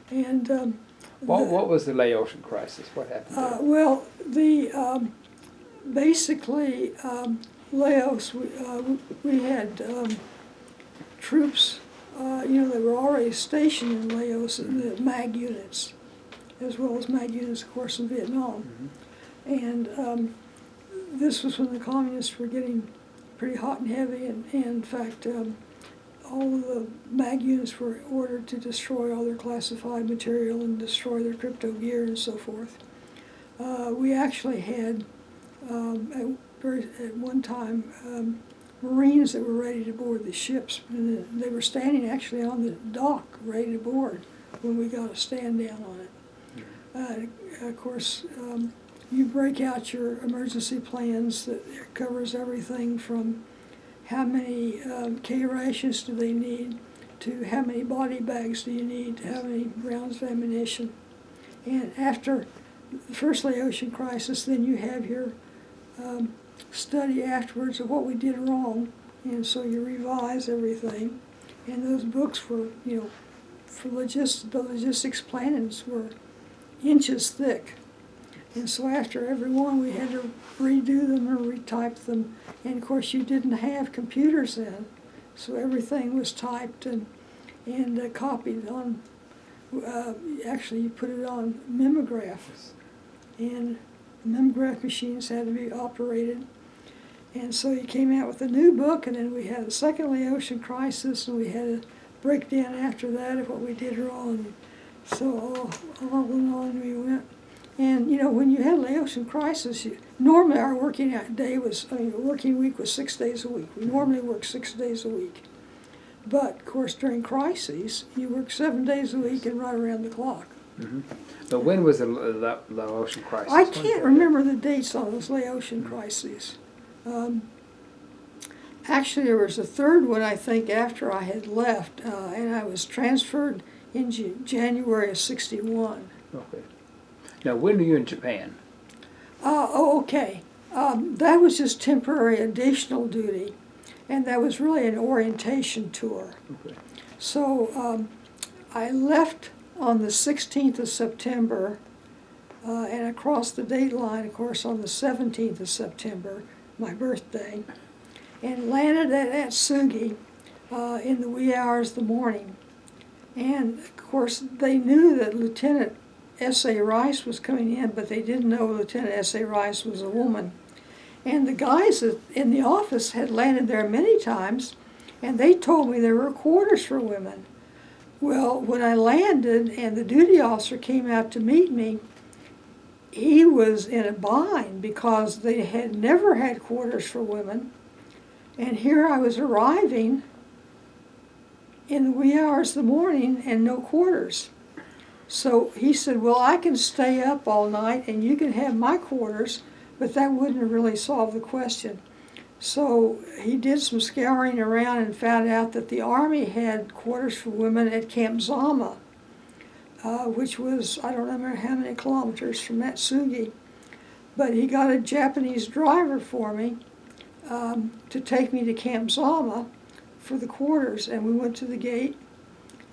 And What was the Laotian crisis? What happened there? well, the basically Laos, we had troops, that were already stationed in Laos in the MAG units, as well as MAG units, of course, in Vietnam. Mhm. And this was when the communists were getting pretty hot and heavy, and in fact, all of the MAG units were ordered to destroy all their classified material and destroy their crypto gear and so forth. We actually had, at one time, Marines that were ready to board the ships, and they were standing actually on the dock ready to board when we got a stand down on it. Of course, you break out your emergency plans that covers everything from how many K rations do they need, to how many body bags do you need, to how many rounds of ammunition. And after the first Laotian crisis, then you have your study afterwards of what we did wrong, and so you revise everything. And those books were, for the logistics plannings were inches thick. And so after every one, we had to redo them or retype them. And of course, you didn't have computers then, so everything was typed and copied on. Actually, you put it on mimeograph, and mimeograph machines had to be operated. And so he came out with a new book, and then we had a second Laotian crisis, and we had a breakdown after that of what we did wrong. So all and on we went. And when you had Laotian crisis, normally our working week was 6 days a week. We normally work 6 days a week. But of course, during crises, you work 7 days a week and right around the clock. Mm-hmm. But when was the Laotian crisis? I can't remember the dates on those Laotian crises. Actually, there was a third one, I think, after I had left, and I was transferred in January of '61. Okay. Now, when were you in Japan? Okay. That was just temporary additional duty, and that was really an orientation tour. Okay. So I left on the 16th of September, and I crossed the date line, of course, on the 17th of September, my birthday, and landed at Atsugi in the wee hours of the morning. And, of course, they knew that Lieutenant S.A. Rice was coming in, but they didn't know Lieutenant S.A. Rice was a woman. And the guys in the office had landed there many times, and they told me there were quarters for women. Well, when I landed and the duty officer came out to meet me, he was in a bind because they had never had quarters for women. And here I was arriving in the wee hours of the morning and no quarters. So he said, well, I can stay up all night and you can have my quarters, but that wouldn't have really solved the question. So he did some scouring around and found out that the Army had quarters for women at Camp Zama, which was, I don't remember how many kilometers from Atsugi. But he got a Japanese driver for me to take me to Camp Zama for the quarters, and we went to the gate,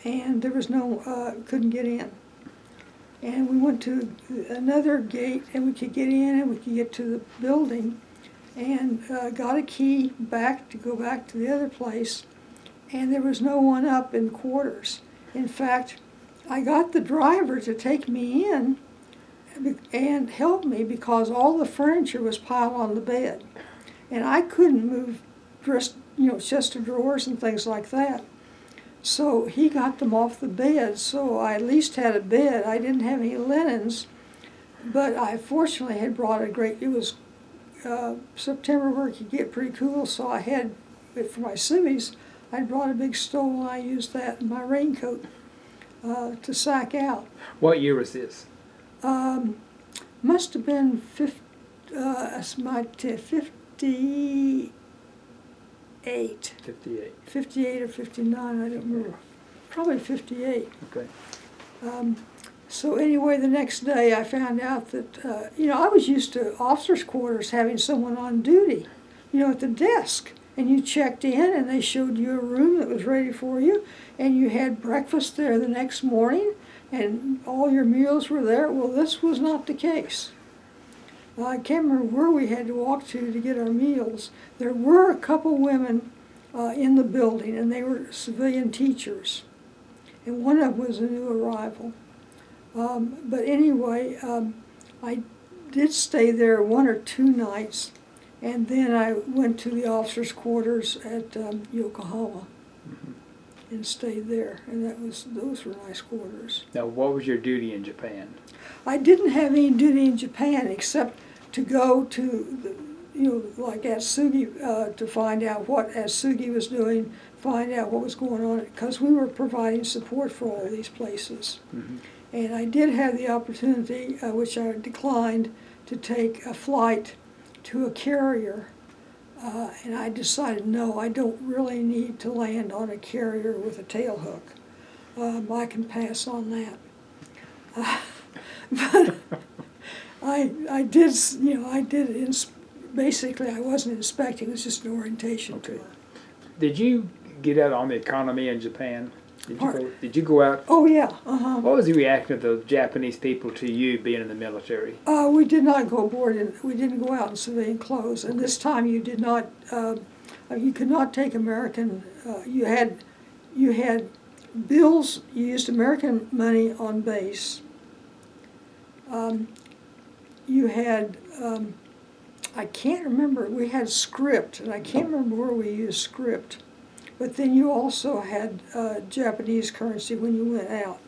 and there was couldn't get in. And we went to another gate, and we could get in, and we could get to the building, and got a key to go back to the other place, and there was no one up in quarters. In fact, I got the driver to take me in and help me because all the furniture was piled on the bed, and I couldn't move chest of drawers and things like that. So he got them off the bed, so I at least had a bed. I didn't have any linens, but I fortunately had brought it was September where it could get pretty cool, so I had, for my civvies, I brought a big stove and I used that in my raincoat to sack out. What year was this? Must have been 58. 58. 58 or 59, I don't remember. Probably 58. Okay. So anyway, the next day I found out that, I was used to officers' quarters having someone on duty, at the desk. And you checked in and they showed you a room that was ready for you. And you had breakfast there the next morning and all your meals were there. Well, this was not the case. I can't remember where we had to walk to get our meals. There were a couple women in the building, and they were civilian teachers. And one of them was a new arrival. But anyway, I did stay there 1 or 2 nights, and then I went to the officers' quarters at Yokohama and stayed there. And those were nice quarters. Now, what was your duty in Japan? I didn't have any duty in Japan except to go to, like Atsugi, to find out what Atsugi was doing, find out what was going on, because we were providing support for all these places. Mm-hmm. And I did have the opportunity, which I declined, to take a flight to a carrier. And I decided, no, I don't really need to land on a carrier with a tail hook. I can pass on that. But I did, basically I wasn't inspecting, it was just an orientation Okay. tour. Did you get out on the economy in Japan? Did you go out? Oh, yeah, What was the reaction of the Japanese people to you being in the military? We did not go aboard, and we didn't go out in civilian clothes. And this time you did not, you could not take American, you had bills, you used American money on base. You had, I can't remember, we had script, and I can't remember where we used script. But then you also had Japanese currency when you went out.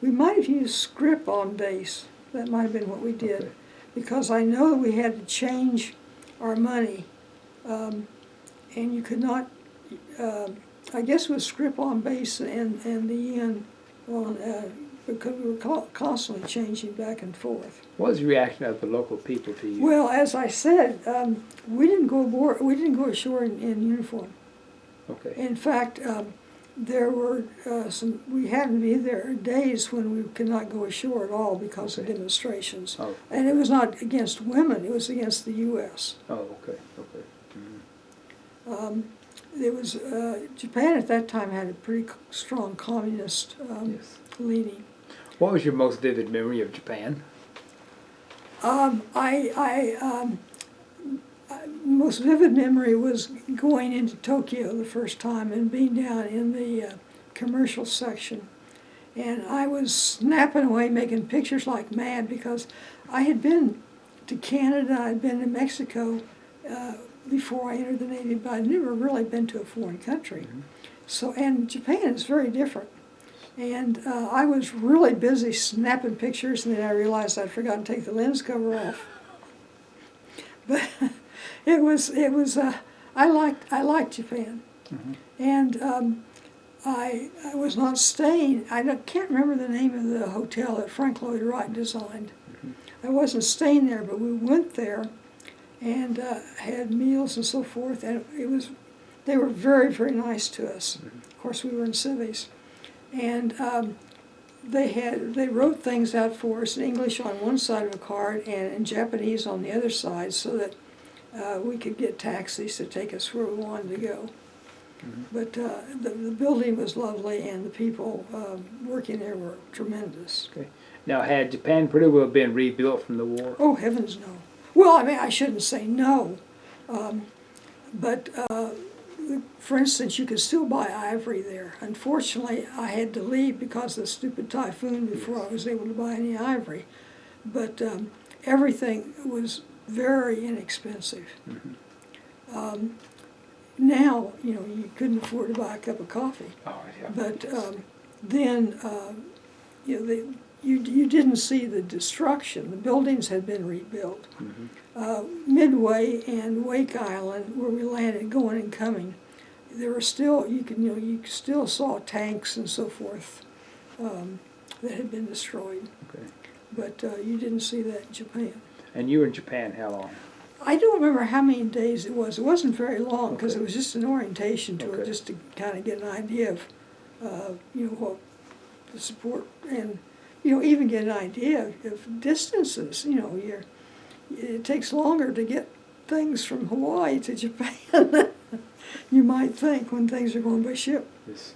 We might have used script on base. That might have been what we did. Okay. Because I know that we had to change our money. And you could not, I guess it was script on base and the yen on, because we were constantly changing back and forth. What was the reaction of the local people to you? Well, as I said, we didn't go aboard, we didn't go ashore in uniform. Okay. In fact, there were we happened to be there days when we could not go ashore at all because of demonstrations. Oh. And it was not against women, it was against the U.S. Oh, okay, okay. Mm-hmm. It was, Japan at that time had a pretty strong communist Yes. leaning. What was your most vivid memory of Japan? Most vivid memory was going into Tokyo the first time and being down in the commercial section. And I was snapping away, making pictures like mad, because I had been to Canada, I'd been to Mexico before I entered the Navy, but I'd never really been to a foreign country. Mm-hmm. So, and Japan is very different. And I was really busy snapping pictures, and then I realized I'd forgotten to take the lens cover off. But it was I liked Japan. Mm-hmm. And I was not staying, can't remember the name of the hotel that Frank Lloyd Wright designed. Mm-hmm. I wasn't staying there, but we went there and had meals and so forth, and they were very, very nice to us. Mm-hmm. Of course, we were in civvies. And they wrote things out for us in English on one side of a card and in Japanese on the other side, so that we could get taxis to take us where we wanted to go. Mm-hmm. But the building was lovely, and the people working there were tremendous. Okay. Now, had Japan pretty well been rebuilt from the war? Oh, heavens no. Well, I mean, I shouldn't say no. But for instance, you could still buy ivory there. Unfortunately, I had to leave because of the stupid typhoon before I was able to buy any ivory. But everything was very inexpensive. Mm-hmm. now, you know, you couldn't afford to buy a cup of coffee. Oh, yeah. But then, you know, you didn't see the destruction. The buildings had been rebuilt. Midway and Wake Island, where we landed, going and coming, there were still you still saw tanks and so forth that had been destroyed. Okay. But you didn't see that in Japan. And you were in Japan how long? I don't remember how many days it was. It wasn't very long because Okay. it was just an orientation tour, Okay. just to kind of get an idea of, you know, what the support and, you know, even get an idea of distances. You know, it takes longer to get things from Hawaii to Japan than you might think when things are going by ship. Yes.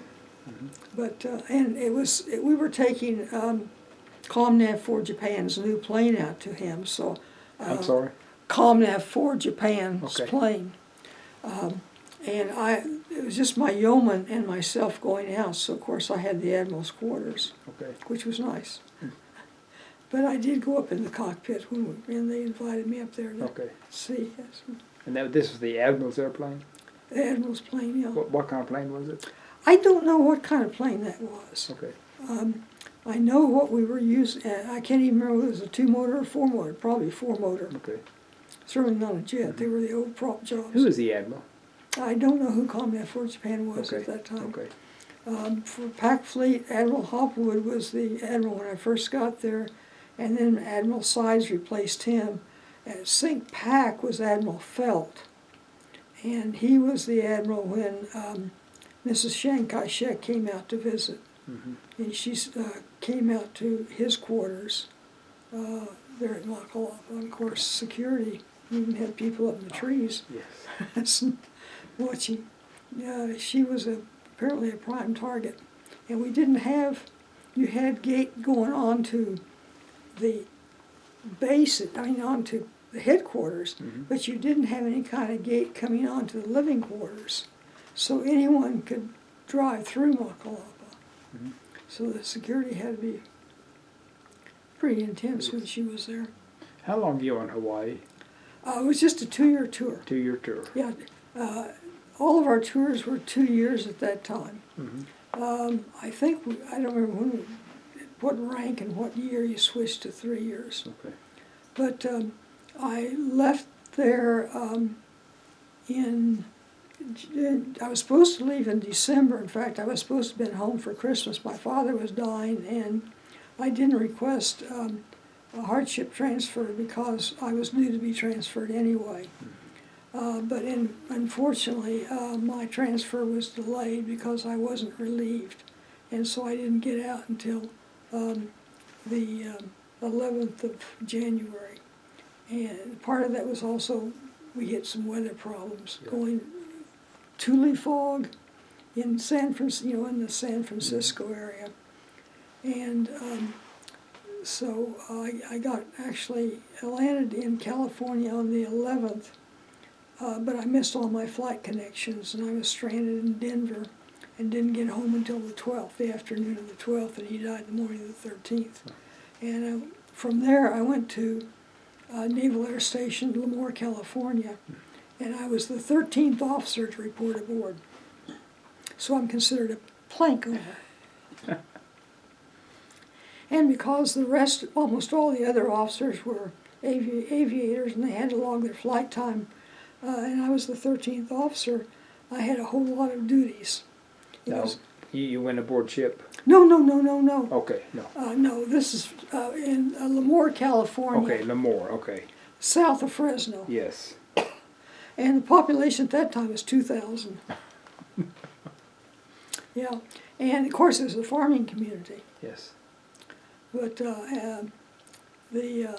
But and we were taking Comnav 4 Japan's new plane out to him. So I'm sorry? Comnav 4 Japan's Okay. plane. And it was just my yeoman and myself going out, so of course I had the Admiral's quarters, Okay. which was nice. But I did go up in the cockpit and they invited me up there to Okay. see. Yes. And this was the Admiral's airplane? The Admiral's plane, yeah. What kind of plane was it? I don't know what kind of plane that was. Okay. I know what we were using. I can't even remember whether it was a 2-motor or 4-motor, probably 4-motor. Okay. Certainly not a jet. They were the old prop jobs. Who was the Admiral? I don't know who Comnav 4 Japan was Okay. at that time. Okay. For Pac Fleet, Admiral Hopwood was the admiral when I first got there, and then Admiral Sides replaced him. At Sink Pac was Admiral Felt, and he was the admiral when Mrs. Chiang Kai-shek came out to visit. And she came out to his quarters there at Makalapa. And of course, security, even had people up in the trees Yes. watching. She was apparently a prime target. And we didn't have, you had gate going on to the base, onto the headquarters, but you didn't have any kind of gate coming onto the living quarters. So anyone could drive through Makalapa. So the security had to be pretty intense when she was there. How long were you in Hawaii? It was just a 2-year tour. 2-year tour. Yeah, all of our tours were 2 years at that time. I think, I don't remember what rank and what year you switched to 3 years. Okay. But I left there I was supposed to leave in December. In fact, I was supposed to have been home for Christmas. My father was dying, and I didn't request a hardship transfer because I was due to be transferred anyway. But unfortunately, my transfer was delayed because I wasn't relieved, and so I didn't get out until the 11th of January. And part of that was also we hit some weather problems going Tule fog in San Francisco, in the San Francisco area, and so I landed in California on the 11th. But I missed all my flight connections, and I was stranded in Denver and didn't get home until the 12th, the afternoon of the 12th, and he died the morning of the 13th. And from there, I went to Naval Air Station, Lemoore, California, and I was the 13th officer to report aboard. So I'm considered a plank owner. And because almost all the other officers were aviators, and they had to log their flight time, and I was the 13th officer, I had a whole lot of duties. You went aboard ship? No. Okay, no. No, this is in Lemoore, California. Okay, Lemoore, okay. South of Fresno. Yes. And the population at that time was 2,000. Yeah, and of course it was a farming community. Yes. But it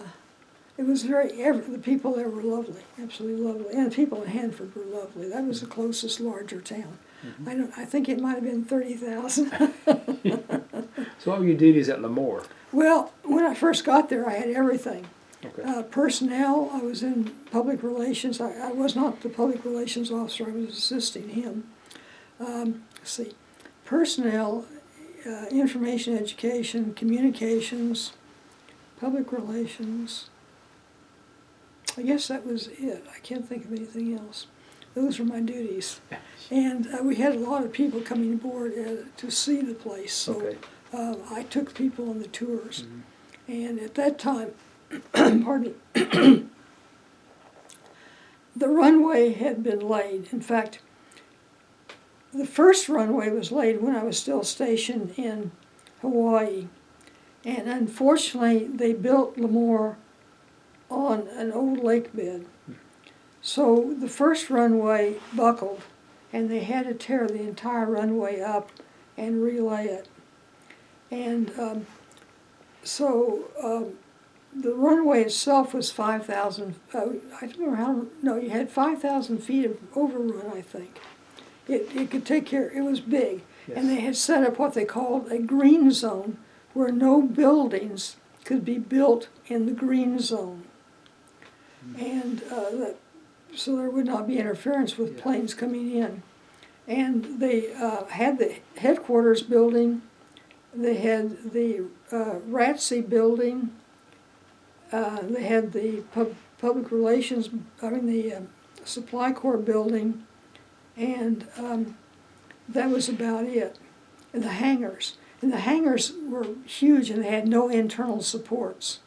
was the people there were lovely, absolutely lovely, and the people in Hanford were lovely. That was the closest larger town. I think it might have been 30,000. So what were your duties at Lemoore? Well, when I first got there, I had everything. Okay. Personnel, I was in public relations. I was not the public relations officer. I was assisting him. Let's see, personnel, information education, communications, public relations. I guess that was it. I can't think of anything else. Those were my duties. And we had a lot of people coming aboard to see the place. So Okay. I took people on the tours. And at that time, pardon me, the runway had been laid. In fact, the first runway was laid when I was still stationed in Hawaii. And unfortunately, they built Lemoore on an old lake bed. So the first runway buckled, and they had to tear the entire runway up and relay it. And the runway itself was 5,000, I don't remember how, no, you had 5,000 feet of overrun, I think. It could take care, it was big. Yes. And they had set up what they called a green zone, where no buildings could be built in the green zone. And so there would not be interference with planes coming in. And they had the headquarters building, they had the RATC building, they had the public relations, the supply corps building, and that was about it. And the hangars. And the hangars were huge, and they had no internal supports,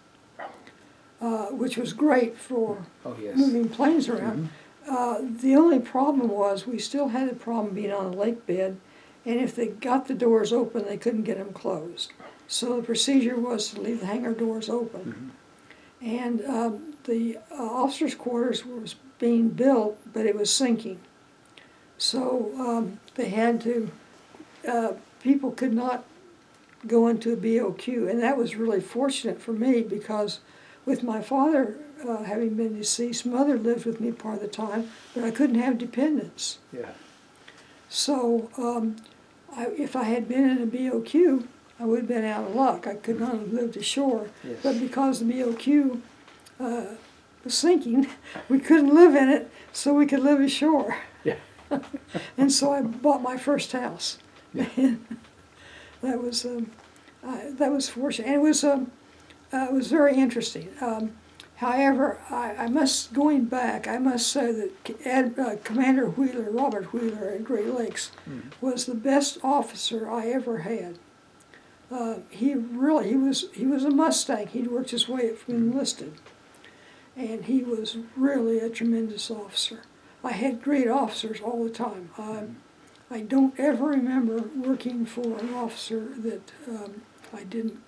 which was great for moving planes around. The only problem was we still had a problem being on a lake bed, and if they got the doors open, they couldn't get them closed. So the procedure was to leave the hangar doors open. And the officers' quarters was being built, but it was sinking. So they had to, people could not go into a BOQ, and that was really fortunate for me because with my father having been deceased, mother lived with me part of the time, but I couldn't have dependents. Yeah. So if I had been in a BOQ, I would have been out of luck. I could not have lived ashore. Yes. But because the BOQ was sinking, we couldn't live in it, so we could live ashore. Yeah. And so I bought my first house. Yeah. And that was fortunate. And it was very interesting. However, going back, I must say that Commander Wheeler, Robert Wheeler at Great Lakes, was the best officer I ever had. He was a Mustang. He'd worked his way up from enlisted. And he was really a tremendous officer. I had great officers all the time. I don't ever remember working for an officer that I didn't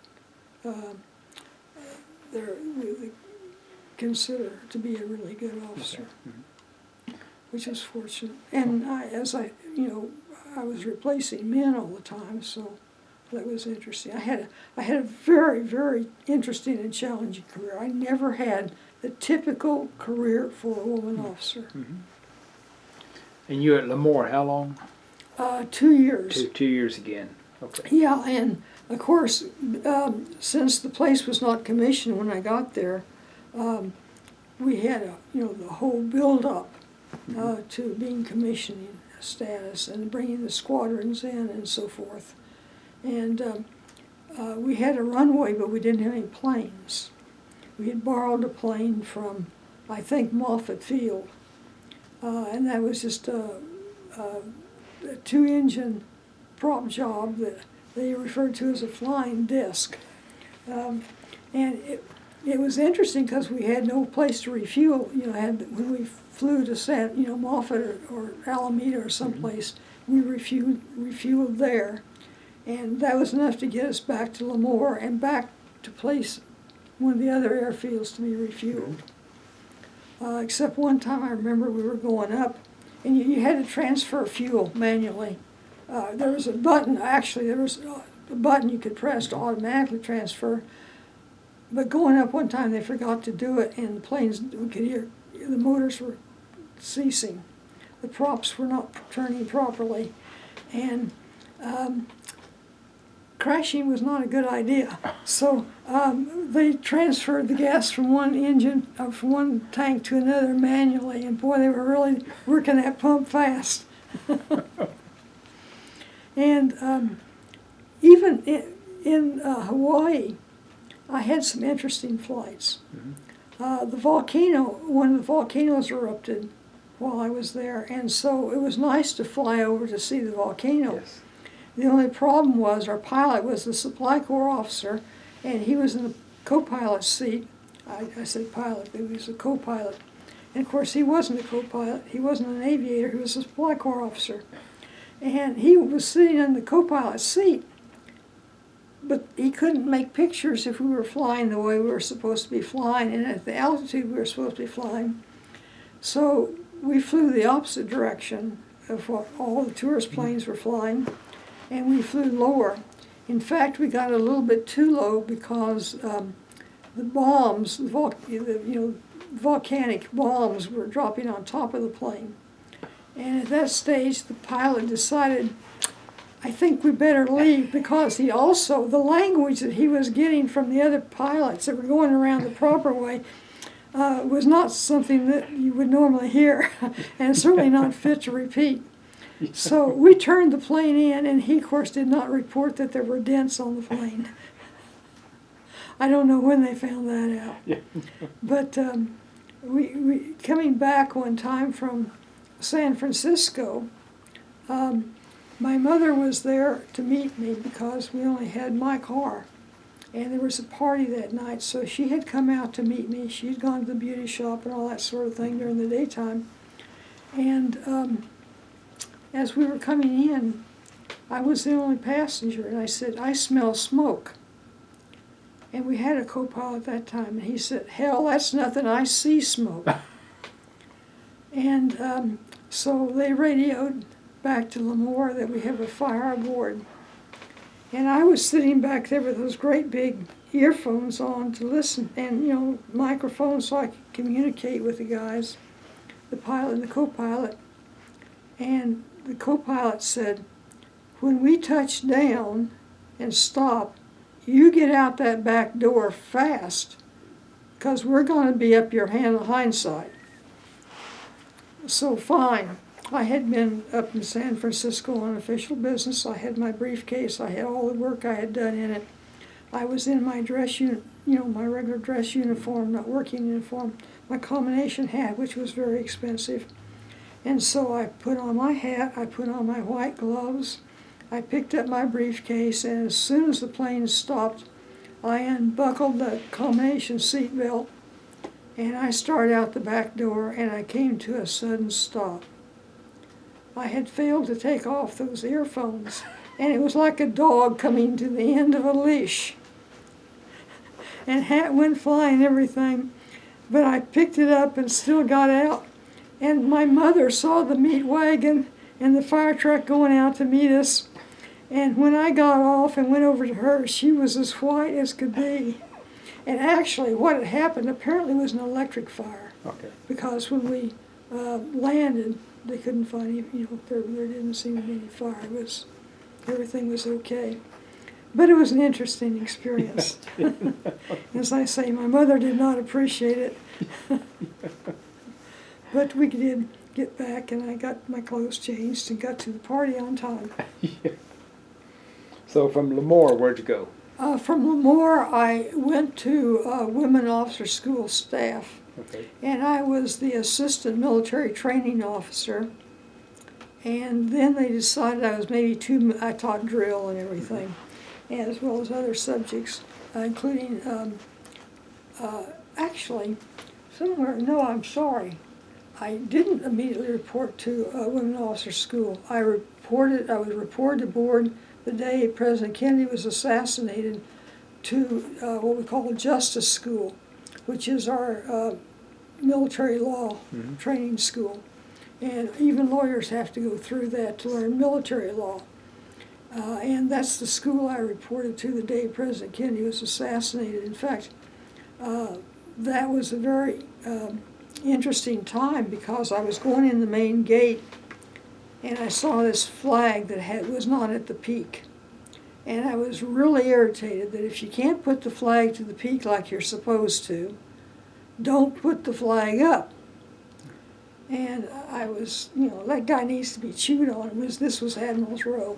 consider to be a really good officer, which is fortunate. And I was replacing men all the time, so that was interesting. I had a very, very interesting and challenging career. I never had the typical career for a woman officer. And you were at Lemoore how long? 2 years. 2 years again. Okay. Yeah, and of course, since the place was not commissioned when I got there, we had the whole build-up to being commissioning status and bringing the squadrons in and so forth. And we had a runway, but we didn't have any planes. We had borrowed a plane from, I think, Moffett Field, and that was just a 2-engine prop job that they referred to as a flying disc. And it was interesting because we had no place to refuel. When we flew to Moffett or Alameda or someplace, we refueled there. And that was enough to get us back to Lemoore and back to one of the other airfields to be refueled. Except one time I remember we were going up, and you had to transfer fuel manually. There was a button, there was a button you could press to automatically transfer, but going up one time they forgot to do it, and the planes, we could hear the motors were ceasing. The props were not turning properly, and crashing was not a good idea. So they transferred the gas from from one tank to another manually, and boy, they were really working that pump fast. And even in Hawaii, I had some interesting flights. One of the volcanoes erupted while I was there, and so it was nice to fly over to see the volcano. Yes. The only problem was our pilot was the supply corps officer, and he was in the co-pilot seat. I said pilot, but he was a co-pilot. And of course, he wasn't a co-pilot. He wasn't an aviator. He was a supply corps officer. And he was sitting in the co-pilot seat, but he couldn't make pictures if we were flying the way we were supposed to be flying and at the altitude we were supposed to be flying. So we flew the opposite direction of what all the tourist planes were flying, and we flew lower. In fact, we got a little bit too low because the bombs, volcanic bombs were dropping on top of the plane. And at that stage, the pilot decided, I think we better leave, because he also, the language that he was getting from the other pilots that were going around the proper way was not something that you would normally hear, and certainly not fit to repeat. So we turned the plane in, and he, of course, did not report that there were dents on the plane. I don't know when they found that out. Yeah. But we coming back one time from San Francisco, my mother was there to meet me because we only had my car. And there was a party that night, so she had come out to meet me. She had gone to the beauty shop and all that sort of thing during the daytime. And as we were coming in, I was the only passenger, and I said, I smell smoke. And we had a co-pilot at that time, and he said, hell, that's nothing, I see smoke. And so they radioed back to Lemoore that we have a fire aboard. And I was sitting back there with those great big earphones on to listen, and microphones so I could communicate with the guys, the pilot and the co-pilot. And the co-pilot said, when we touch down and stop, you get out that back door fast, because we're going to be up your hindsight. So fine. I had been up in San Francisco on official business. I had my briefcase. I had all the work I had done in it. I was in my dress my regular dress uniform, not working uniform, my combination hat, which was very expensive. And so I put on my hat, I put on my white gloves, I picked up my briefcase, and as soon as the plane stopped, I unbuckled the combination seat belt, and I started out the back door, and I came to a sudden stop. I had failed to take off those earphones, and it was like a dog coming to the end of a leash. And hat went flying and everything, but I picked it up and still got out. And my mother saw the meat wagon and the fire truck going out to meet us. And when I got off and went over to her, she was as white as could be. And actually, what had happened apparently was an electric fire. Okay. Because when we landed, they couldn't find any, there didn't seem to be any fire. Everything was okay. But it was an interesting experience. As I say, my mother did not appreciate it. But we did get back, and I got my clothes changed and got to the party on time. Yeah. So from Lemoore, where'd you go? From Lemoore, I went to Women Officer School staff. Okay. And I was the assistant military training officer. And then they decided I was I taught drill and everything, as well as other subjects, including, actually, I'm sorry. I didn't immediately report to Women Officer School. I was reported aboard the day President Kennedy was assassinated to what we call Justice School, which is our military law training school. And even lawyers have to go through that to learn military law. And that's the school I reported to the day President Kennedy was assassinated. In fact, that was a very interesting time, because I was going in the main gate and I saw this flag that was not at the peak. And I was really irritated that if you can't put the flag to the peak like you're supposed to, don't put the flag up. And I was, that guy needs to be chewed on. This was Admiral's Row.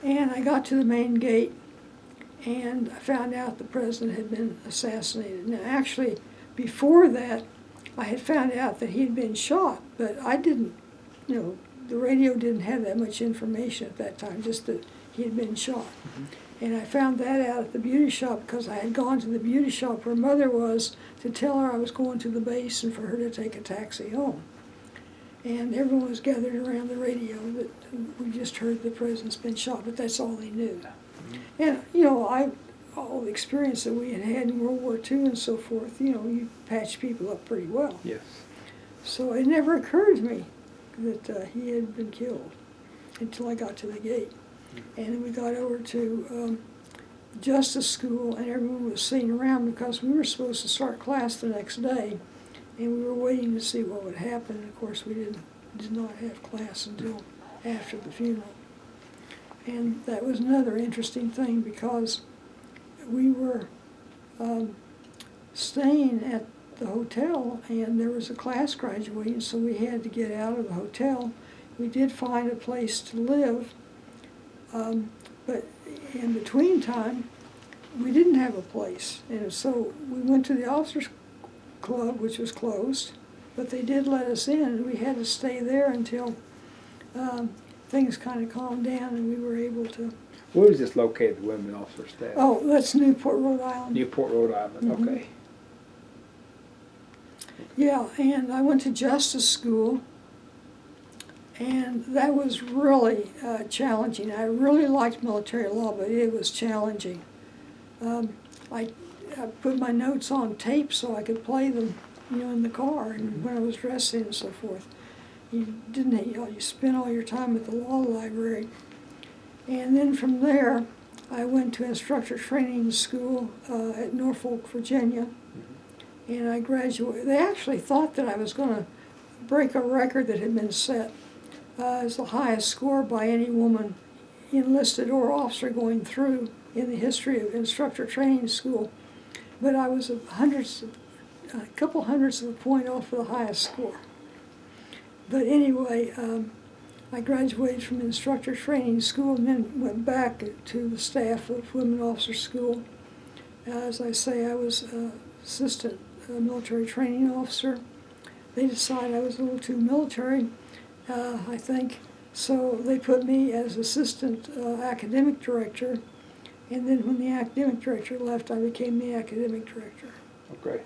And I got to the main gate, and I found out the president had been assassinated. Now, actually, before that, I had found out that he'd been shot, but I didn't, the radio didn't have that much information at that time, just that he had been shot. And I found that out at the beauty shop because I had gone to the beauty shop where Mother was to tell her I was going to the base and for her to take a taxi home. And everyone was gathered around the radio that we just heard the president's been shot, but that's all they knew. And, all the experience that we had had in World War II and so forth, you patch people up pretty well. Yes. So it never occurred to me that he had been killed until I got to the gate. And then we got over to Justice School, and everyone was sitting around because we were supposed to start class the next day, and we were waiting to see what would happen. And of course, we did not have class until after the funeral. And that was another interesting thing because we were staying at the hotel, and there was a class graduating, so we had to get out of the hotel. We did find a place to live, but in between time, we didn't have a place. And so we went to the officers' club, which was closed, but they did let us in, and we had to stay there until things kind of calmed down and we were able to. Where is this located, the Women Officer Staff? Oh, that's Newport, Rhode Island. Newport, Rhode Island, okay. Yeah, and I went to Justice School, and that was really challenging. I really liked military law, but it was challenging. I put my notes on tape so I could play them, in the car and when I was dressing and so forth. You spent all your time at the law library. And then from there, I went to instructor training school at Norfolk, Virginia, and I graduated. They actually thought that I was going to break a record that had been set as the highest score by any woman, enlisted or officer, going through in the history of instructor training school. But I was a couple hundredths of a point off of the highest score. But anyway, I graduated from instructor training school and then went back to the staff of Women Officer School. As I say, I was assistant military training officer. They decided I was a little too military, I think, so they put me as assistant academic director, and then when the academic director left, I became the academic director. Okay.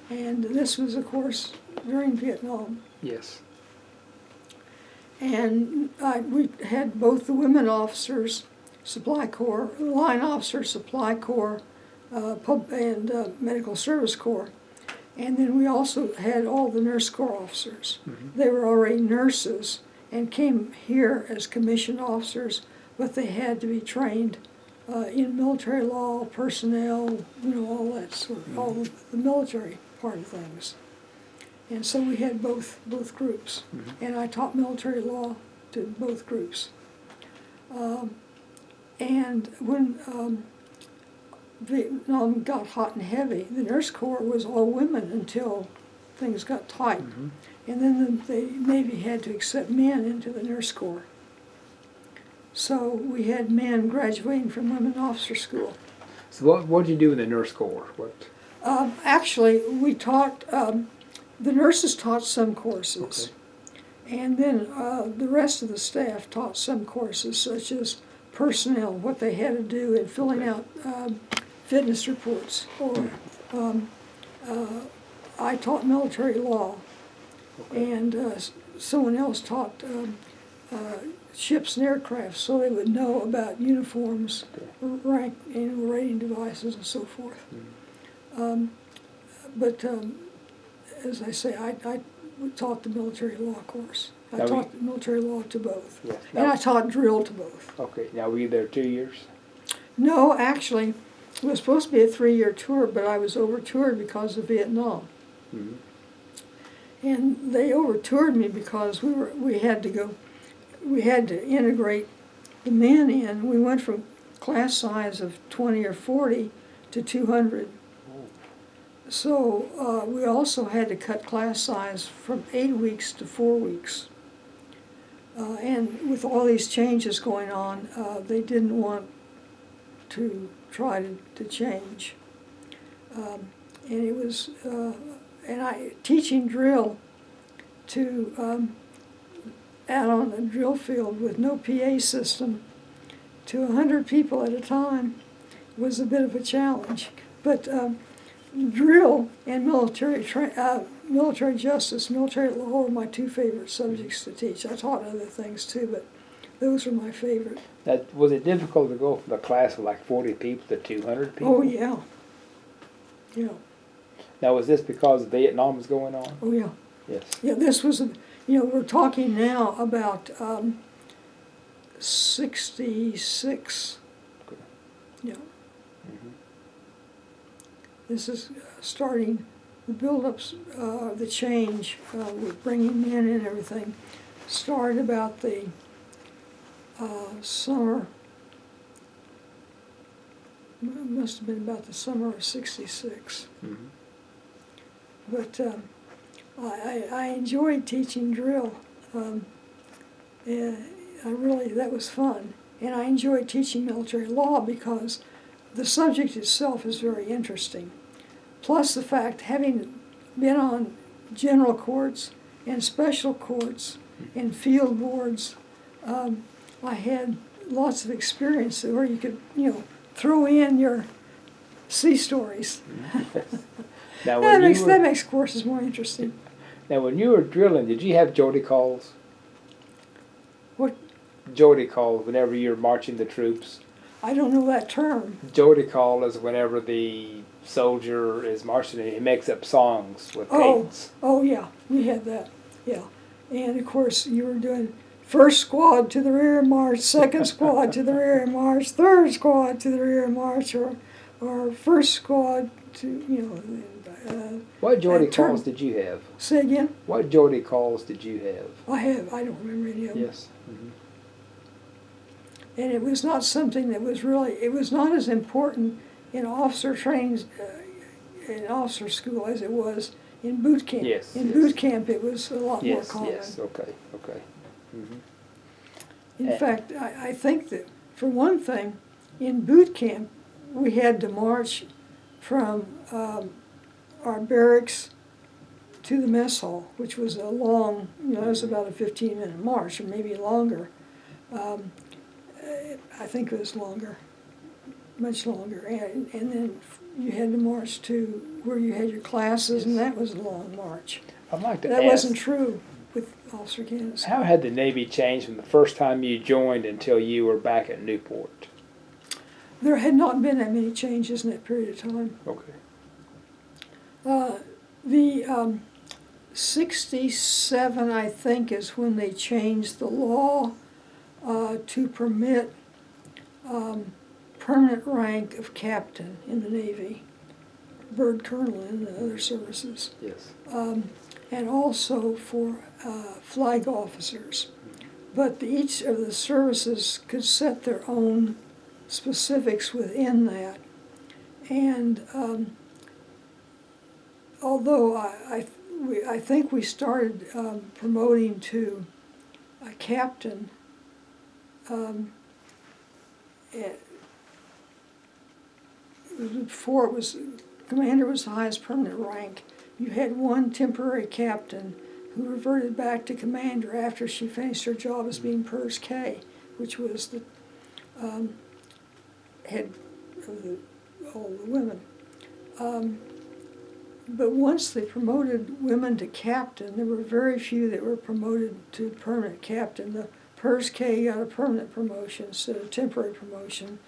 And this was, of course, during Vietnam. Yes. And we had both the Women Officers Supply Corps, Line Officers Supply Corps, and Medical Service Corps. And then we also had all the Nurse Corps officers. They were already nurses and came here as commissioned officers, but they had to be trained in military law, personnel, all that sort of, all the military part of things. And so we had both groups, and I taught military law to both groups. And when Vietnam got hot and heavy, the Nurse Corps was all women until things got tight. And then the Navy had to accept men into the Nurse Corps. So we had men graduating from Women Officer School. So what did you do in the Nurse Corps? Actually, we taught, the nurses taught some courses. Okay. And then the rest of the staff taught some courses, such as personnel, what they had to do in filling out fitness reports. Or I taught military law, and someone else taught ships and aircraft, so they would know about uniforms, rank and rating devices, and so forth. But as I say, I taught the military law course. I taught the military law to both. Yes. And I taught drill to both. Okay. Now, were you there 2 years? No, actually, it was supposed to be a 3-year tour, but I was over-toured because of Vietnam. And they over-toured me because we had to integrate the men in. We went from class size of 20 or 40 to 200. So we also had to cut class size from 8 weeks to 4 weeks. And with all these changes going on, they didn't want to try to change. And it was and teaching drill to out on a drill field with no PA system to 100 people at a time was a bit of a challenge. But drill and military justice, military law were my two favorite subjects to teach. I taught other things too, but those were my favorite. Was it difficult to go from a class of like 40 people to 200 people? Oh yeah. Yeah. Now, was this because Vietnam was going on? Oh yeah. Yes. Yeah, this was, we're talking now about 66. Okay. Yeah. Mm-hmm. This is starting the build-ups, the change with bringing men and everything. Started about the summer. Must have been about the summer of '66. Mm-hmm. But I enjoyed teaching drill. And that was fun. And I enjoyed teaching military law because the subject itself is very interesting. Plus the fact, having been on general courts and special courts and field boards, I had lots of experience where you could, throw in your sea stories. Now, that makes courses more interesting. Now, when you were drilling, did you have Jody calls? What? Jody calls whenever you're marching the troops. I don't know that term. Jody call is whenever the soldier is marching and he makes up songs with cadence. Oh yeah, we had that. Yeah, and of course you were doing first squad to the rear march, second squad to the rear march, third squad to the rear march, or first squad to What Jody calls did you have? Say again. What Jody calls did you have? I don't remember any of them. Yes. Mm-hmm. And it was not something that was really, it was not as important in officer training, in officer school as it was in boot camp. Yes. In boot camp it was a lot more Yes, common. yes, okay. Mm-hmm. In fact, I think that, for one thing, in boot camp, we had to march from our barracks to the mess hall, which was a long, it was about a 15-minute march, or maybe longer. I think it was longer, much longer. And then you had to march to where you had your classes, and that was a long march. I'd like to That ask, wasn't true with Officer Kansas. how had the Navy changed from the first time you joined until you were back at Newport? There had not been that many changes in that period of time. Okay. The 67, I think, is when they changed the law to permit permanent rank of captain in the Navy, bird colonel in the other services, Yes. and also for flag officers. But each of the services could set their own specifics within that. And although I think we started promoting to a captain before it was, commander was the highest permanent rank. You had one temporary captain who reverted back to commander after she finished her job as being PERS K, which was the head of all the women. But once they promoted women to captain, there were very few that were promoted to permanent captain. The PERS K got a permanent promotion instead of temporary promotion.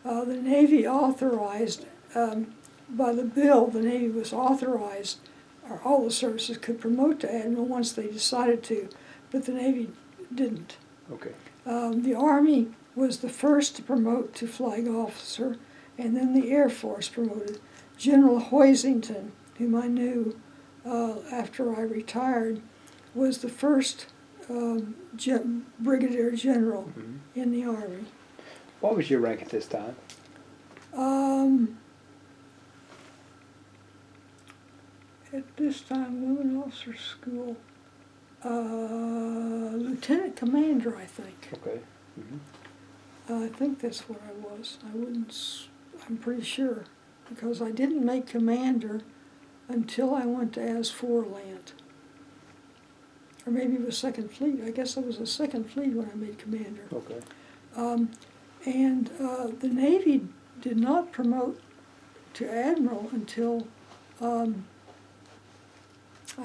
The Navy authorized, by the bill, the Navy was authorized, or all the services could promote to admiral once they decided to, but the Navy didn't. Okay. The Army was the first to promote to flag officer, and then the Air Force promoted. General Hoisington, whom I knew after I retired, was the first brigadier general in the Army. What was your rank at this time? At this time, Women Officer School, Lieutenant Commander, I think. Okay. Mm-hmm. I think that's what I was. I'm pretty sure, because I didn't make commander until I went to AS4 or maybe it was Second Fleet. I guess I was a Second Fleet when I made commander. Okay. And the Navy did not promote to admiral until I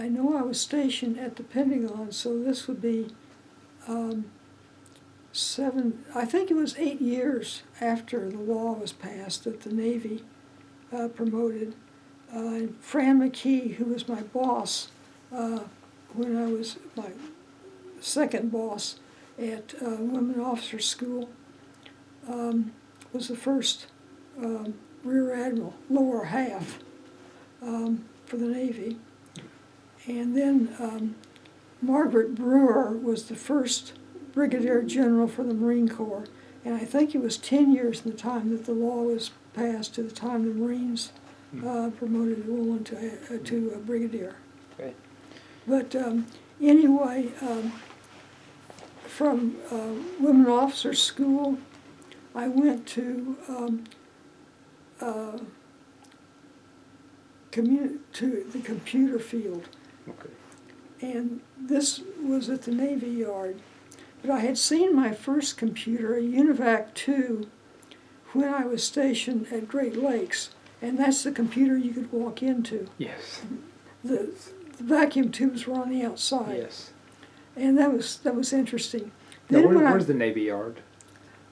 know I was stationed at the Pentagon, so this would be I think it was 8 years after the law was passed that the Navy promoted. Fran McKee, who was my boss when I was my second boss at Women Officer School, was the first Rear Admiral, lower half, for the Navy. And then Margaret Brewer was the first Brigadier General for the Marine Corps. And I think it was 10 years from the time that the law was passed to the time the Marines promoted Woolen to a brigadier. Okay. But anyway, from Women Officer School, I went to the computer field. Okay. And this was at the Navy Yard. But I had seen my first computer, a Univac 2, when I was stationed at Great Lakes. And that's the computer you could walk into. Yes. The vacuum tubes were on the outside. Yes. And that was interesting. Now, Then where's the Navy Yard?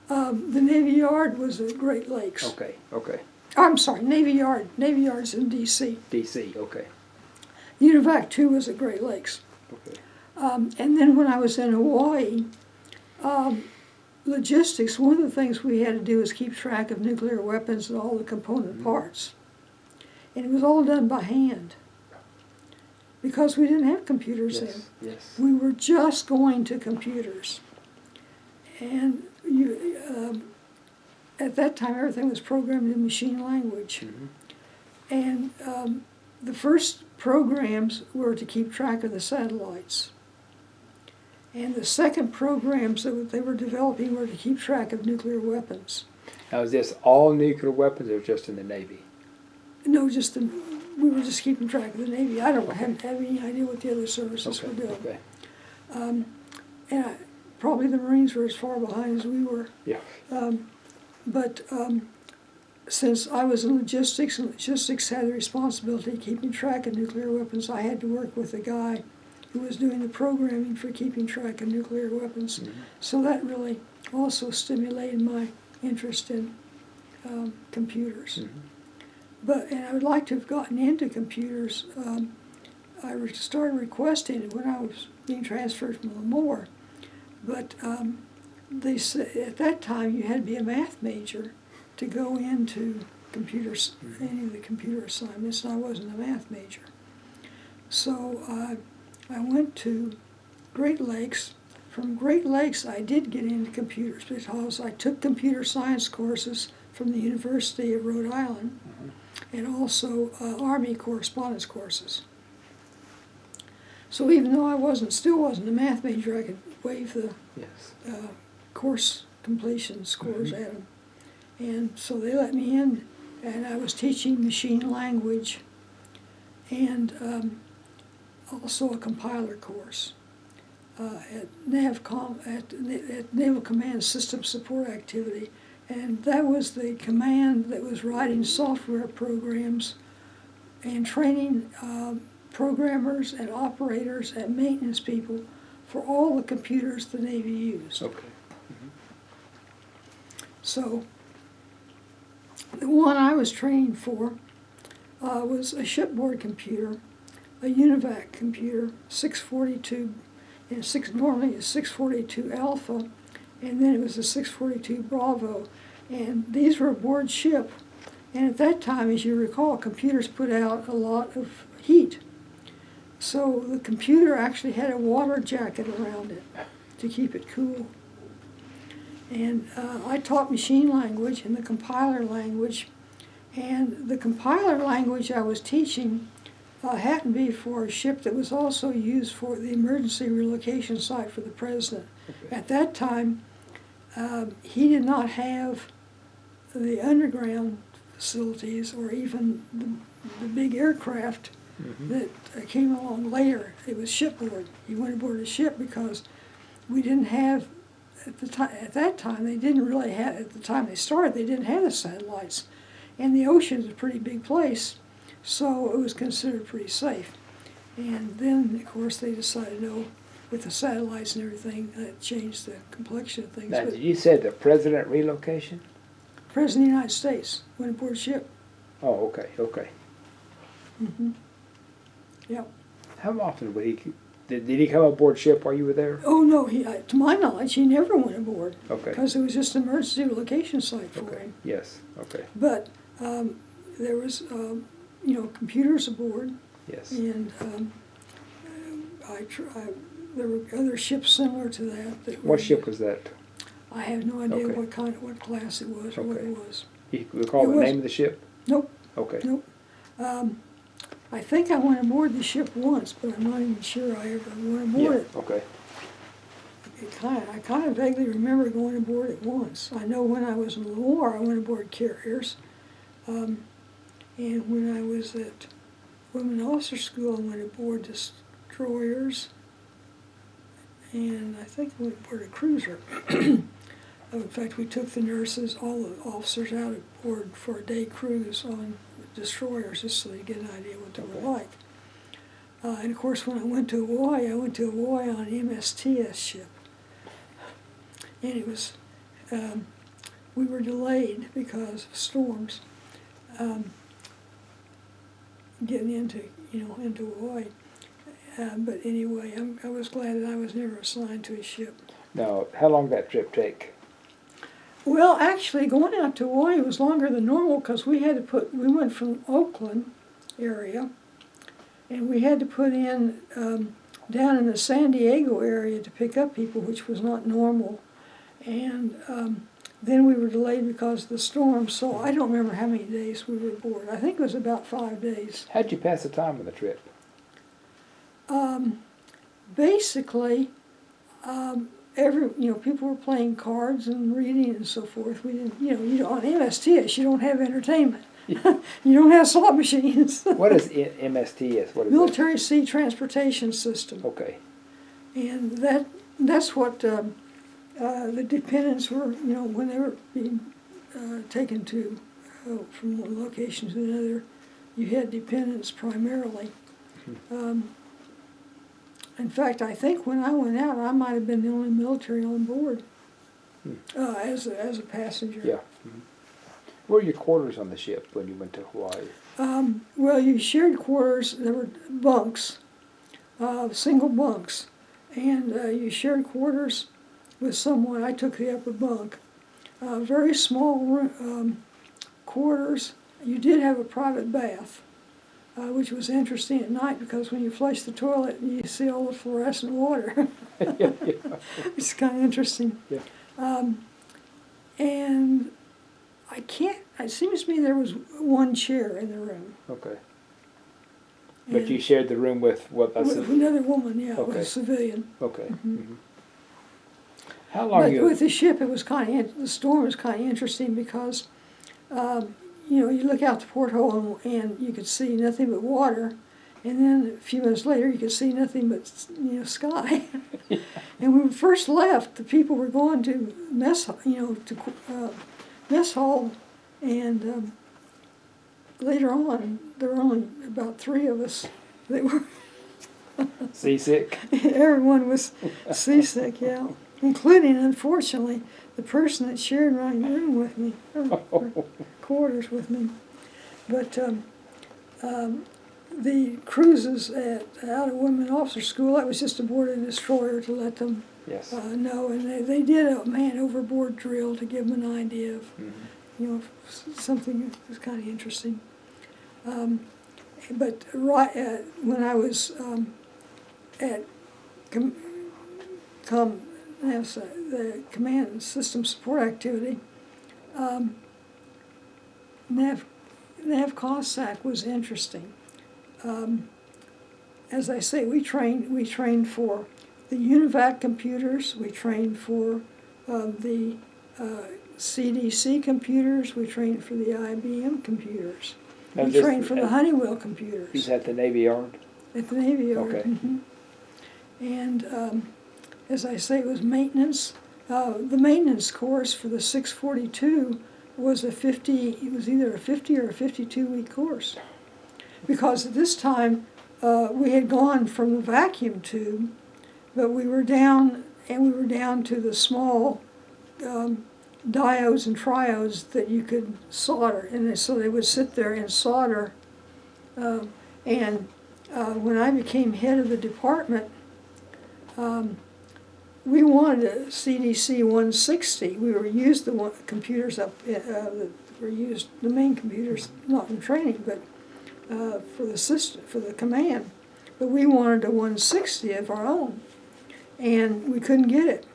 The Navy Yard was at Great Lakes. Okay. Okay. I'm sorry, Navy Yard. Navy Yard's in D.C. D.C. Okay. Univac 2 was at Great Lakes. Okay. And then when I was in Hawaii, logistics, one of the things we had to do was keep track of nuclear weapons and all the component parts. And it was all done by hand because we didn't have computers then. Yes. We were just going to computers. And at that time, everything was programmed in machine language. Mm-hmm. And the first programs were to keep track of the satellites. And the second programs that they were developing were to keep track of nuclear weapons. Now, is this all nuclear weapons or just in the Navy? No, we were just keeping track of the Navy. I don't have any idea what the other services were doing. Okay. And probably the Marines were as far behind as we were. Yeah. But since I was in logistics, and logistics had the responsibility of keeping track of nuclear weapons, I had to work with a guy who was doing the programming for keeping track of nuclear weapons. Mm-hmm. So that really also stimulated my interest in computers. Mm-hmm. And I would like to have gotten into computers. I started requesting it when I was being transferred from Lemoore. But they said at that time you had to be a math major to go into computers, any of the computer assignments, and I wasn't a math major. So I went to Great Lakes. From Great Lakes, I did get into computers because I took computer science courses from the University of Rhode Island and also Army correspondence courses. So even though I still wasn't a math major, I could waive the course completion scores at them. And so they let me in, and I was teaching machine language and also a compiler course at Naval Command System Support Activity. And that was the command that was writing software programs and training programmers and operators and maintenance people for all the computers the Navy used. Okay. So the one I was training for was a shipboard computer, a Univac computer, 642, and normally a 642 Alpha, and then it was a 642 Bravo. And these were aboard ship. And at that time, as you recall, computers put out a lot of heat. So the computer actually had a water jacket around it to keep it cool. And I taught machine language and the compiler language. And the compiler language I was teaching happened to be for a ship that was also used for the emergency relocation site for the president. Okay. At that time, he did not have the underground facilities or even the big aircraft that came along later. It was shipboard. He went aboard a ship because we didn't have, at that time, they didn't really have, at the time they started, they didn't have the satellites. And the ocean's a pretty big place, so it was considered pretty safe. And then, of course, they decided, no, with the satellites and everything, that changed the complexion of things. Now, But did you say the president relocation? President of the United States went aboard a ship. Oh, okay, okay. Yep. How often would he, did he come aboard ship while you were there? Oh, no, to my knowledge, he never went aboard. Okay. Because it was just an emergency location site for Okay, him. yes, okay, But there was, computers aboard, yes. and there were other ships similar to that. What ship was that? I have no idea Okay. what class it was or what Okay. it was. You recall It the was- name of the ship? Nope, Okay. nope. I think I went aboard the ship once, but I'm not even sure I ever went Yeah, aboard it. okay, I kind of vaguely remember going aboard it once. I know when I was in the war, I went aboard carriers. And when I was at Women Officer School, I went aboard destroyers. And I think I went aboard a cruiser. In fact, we took the nurses, all the officers out aboard for a day cruise on destroyers just so they get an idea what they were like. And of course, when I went to Hawaii on an MSTS ship. And it was, we were delayed because of storms getting into Hawaii. But anyway, I was glad that I was never assigned to a ship. now, how long did that trip take? Well, actually, going out to Hawaii was longer than normal because we went from Oakland area, and we had to put in down in the San Diego area to pick up people, which was not normal. And then we were delayed because of the storm, so I don't remember how many days we were aboard. I think it was about 5 days. How'd you pass the time on the trip? Basically, people were playing cards and reading and so forth. We didn't, on MSTS, you don't have entertainment. You don't have slot machines. What is MSTS? What is Military Sea Transportation System. that? Okay, And that's what the dependents were, when they were being taken to, from one location to another, you had dependents primarily. In fact, I think when I went out, I might have been the only military on board as a passenger. yeah. Mhm. Where were your quarters on the ship when you went to Hawaii? Well, you shared quarters. There were bunks, single bunks, and you shared quarters with someone. I took the upper bunk. Very small quarters. You did have a private bath, which was interesting at night because when you flush the toilet, you see all the fluorescent water. Yeah. It's kind of interesting. Yeah. And it seems to me there was one chair in the room. Okay. But And you shared the room with what? with another woman, yeah, Okay. with a civilian. Okay. Mhm. How long But you? with the ship, it was the storm was kind of interesting because, you look out the porthole and you could see nothing but water, and then a few minutes later you could see nothing but sky. And when we first left, the people were going to mess hall, and later on there were only about 3 of us that were. Seasick? Everyone was seasick, yeah, including, unfortunately, the person that shared my room with me, or quarters with me. But the cruises out of Women Officer School, that was just aboard a destroyer to let them Yes. know, and they did a man overboard drill to give them an idea of, something that was kind of interesting. But when I was at the Command and System Support Activity, NAVCOSAC was interesting. As I say, we trained for the UNIVAC computers, we trained for the CDC computers, we trained for the IBM computers. Now We this- trained for the Honeywell computers He's at the Navy Yard. at the Navy Yard. Okay. And as I say, it was maintenance. The maintenance course for the 642 was it was either a 50 or a 52-week course. Because at this time, we had gone from the vacuum tube, but we were down to the small diodes and triodes that you could solder. And so they would sit there and solder. When I became head of the department, we wanted a CDC 160. We were used the computers that were used, the main computers, not in training, but for the system, for the command. But we wanted a 160 of our own, and we couldn't get it.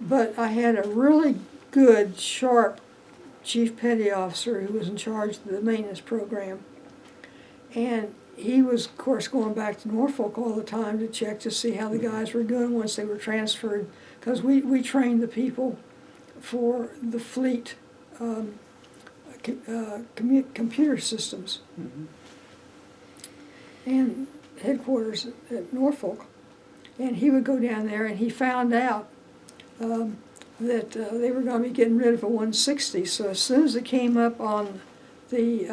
But I had a really good, sharp chief petty officer who was in charge of the maintenance program, and he was, of course, going back to Norfolk all the time to check to see how the guys were doing once they were transferred, because we trained the people for the fleet computer systems. And headquarters at Norfolk. And he would go down there, and he found out that they were going to be getting rid of a 160. So as soon as it came up on the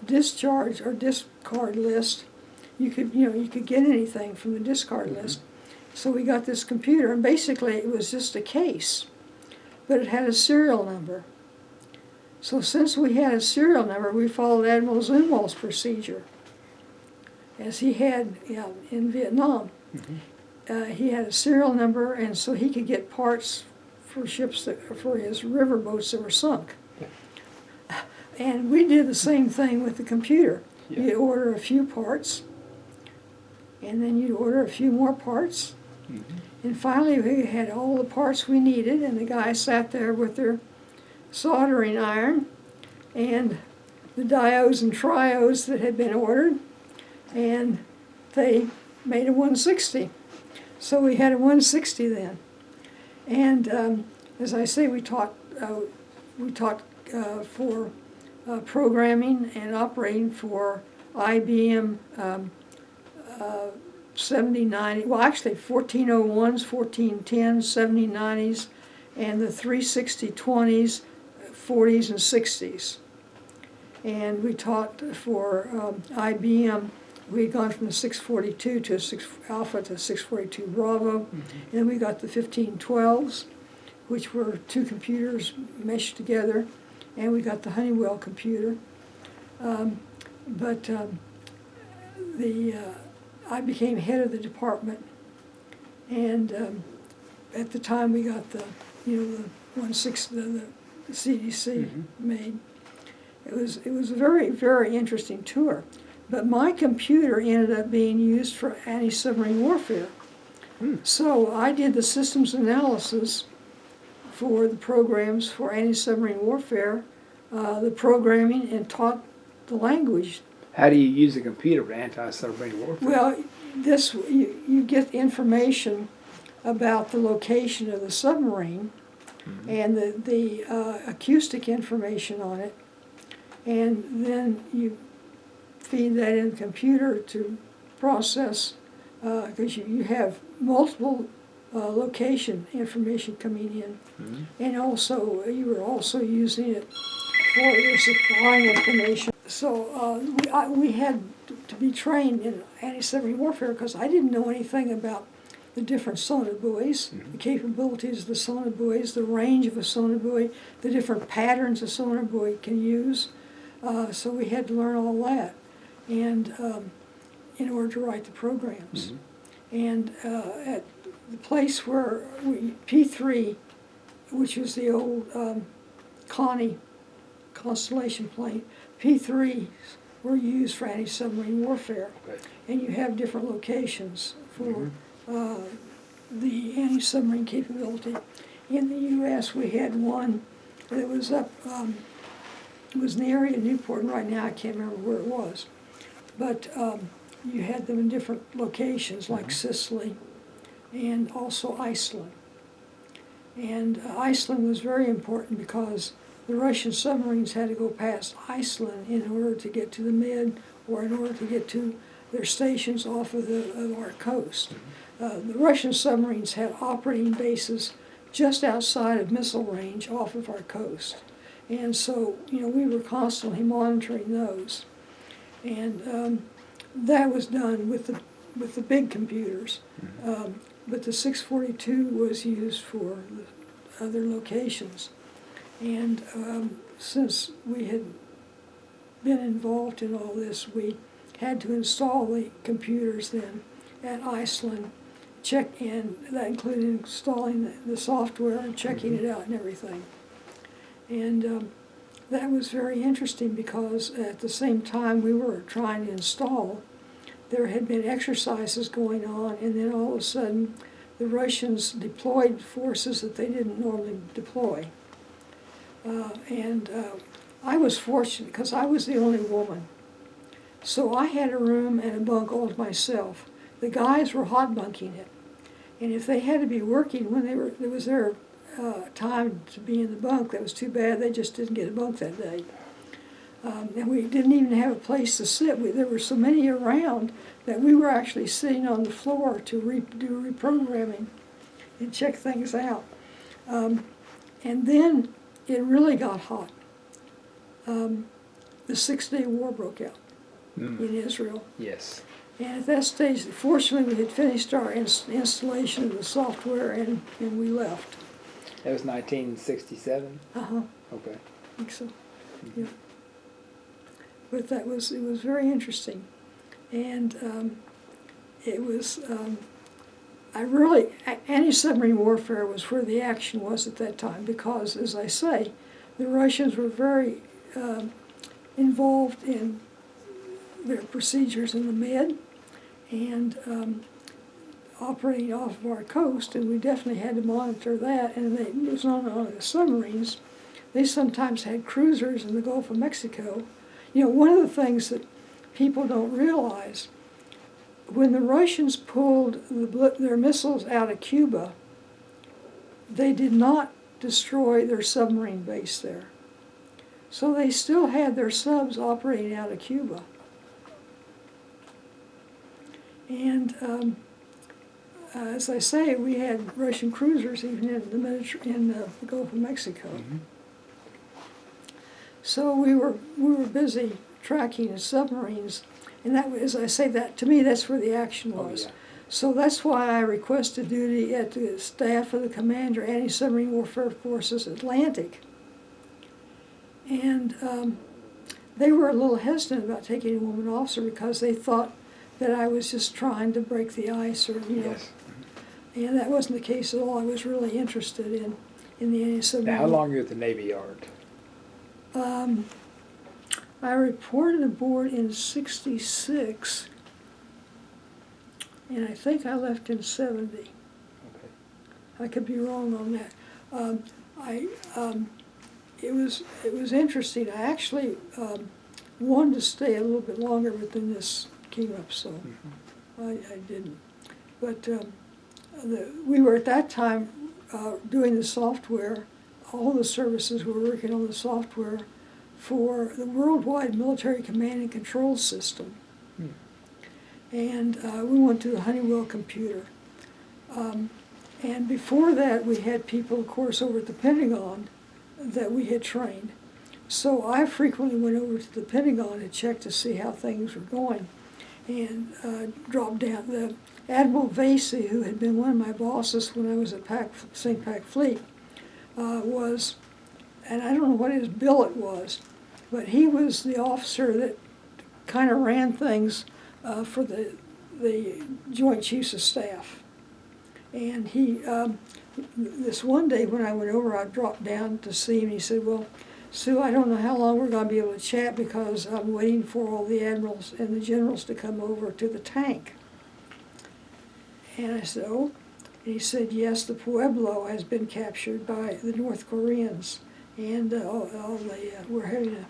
discharge or discard list, you could get anything from the discard list. So we got this computer, and basically it was just a case, but it had a serial number. So since we had a serial number, we followed Admiral Zumwalt's procedure, as he had in Vietnam. He had a serial number, and so he could get parts for ships for his river boats that were sunk. And we did the same thing with the computer. Yeah. You'd order a few parts, and then you'd order a few more parts. And finally we had all the parts we needed, and the guys sat there with their soldering iron and the diodes and triodes that had been ordered, and they made a 160. So we had a 160 then. And as I say, we taught for programming and operating for IBM 7090, well actually 1401s, 1410s, 7090s, and the 36020s, 40s and 60s. And we taught for IBM, we had gone from the 642 to Alpha to 642 Bravo, and then we got the 1512s, which were two computers meshed together, and we got the Honeywell computer. I became head of the department, and at the time we got the 160, the CDC made. It was a very, very interesting tour. But my computer ended up being used for anti-submarine warfare. So I did the systems analysis for the programs for anti-submarine warfare, the programming, and taught the language. How do you use a computer for anti-submarine warfare? Well, you get information about the location of the submarine and the acoustic information on it, and then you feed that in the computer to process, because you have multiple location information coming in, and also you were also using it for your supplying information. So we had to be trained in anti-submarine warfare, because I didn't know anything about the different sonar buoys, the capabilities of the sonar buoys, the range of a sonar buoy, the different patterns a sonar buoy can use. So we had to learn all that, and in order to write the programs. And at the place where P3, which was the old Connie Constellation plane, P3s were used for anti-submarine warfare. Okay. And you have different locations for the anti-submarine capability. In the U.S., we had one that was up, it was in the area of Newport, and right now I can't remember where it was. But you had them in different locations, like Sicily and also Iceland. And Iceland was very important because the Russian submarines had to go past Iceland in order to get to the Med, or in order to get to their stations off of our coast. The Russian submarines had operating bases just outside of missile range off of our coast. And so, we were constantly monitoring those. And that was done with the big computers. But the 642 was used for the other locations. And since we had been involved in all this, we had to install the computers then at Iceland, and that included installing the software and checking it out and everything. And that was very interesting because at the same time we were trying to install, there had been exercises going on, and then all of a sudden the Russians deployed forces that they didn't normally deploy. I was fortunate because I was the only woman. So I had a room and a bunk all to myself. The guys were hot bunking it. And if they had to be working when it was their time to be in the bunk, that was too bad. They just didn't get a bunk that day. And we didn't even have a place to sit. There were so many around that we were actually sitting on the floor to do reprogramming and check things out. And then it really got hot. The 6-day war broke out in Israel. Yes. And at that stage, fortunately, we had finished our installation of the software, and we left. That was 1967? Uh-huh. Okay. I think so, yeah. But it was very interesting. And it was, anti-submarine warfare was where the action was at that time because, as I say, the Russians were very involved in their procedures in the Med and operating off of our coast, and we definitely had to monitor that. And it was not only the submarines, they sometimes had cruisers in the Gulf of Mexico. One of the things that people don't realize, when the Russians pulled their missiles out of Cuba, they did not destroy their submarine base there. So they still had their subs operating out of Cuba. And as I say, we had Russian cruisers even in the Gulf of Mexico. So we were busy tracking the submarines, and that, as I say, that to me that's where the action was. Oh, yeah. So that's why I requested duty at the staff of the Commander Anti-Submarine Warfare Forces Atlantic. And they were a little hesitant about taking a woman officer because they thought that I was just trying to break the ice, or Yes. And that wasn't the case at all. I was really interested in the anti-submarine. Now, how long were you at the Navy Yard? I reported aboard in '66, and I think I left in '70. Okay. I could be wrong on that. It was interesting. I actually wanted to stay a little bit longer, but then this came up, so I didn't. But we were at that time doing the software. All the services were working on the software for the Worldwide Military Command and Control System. And we went to the Honeywell computer. And before that, we had people, of course, over at the Pentagon that we had trained. So I frequently went over to the Pentagon to check to see how things were going, and dropped down. The Admiral Vasey, who had been one of my bosses when I was at St. Pac Fleet, was, and I don't know what his billet was, but he was the officer that kind of ran things for the Joint Chiefs of Staff. And he, this one day when I went over, I dropped down to see him, and he said, "Well, Sue, I don't know how long we're going to be able to chat because I'm waiting for all the admirals and the generals to come over to the tank." And I said, "Oh?" And he said, "Yes, the Pueblo has been captured by the North Koreans, and we're having a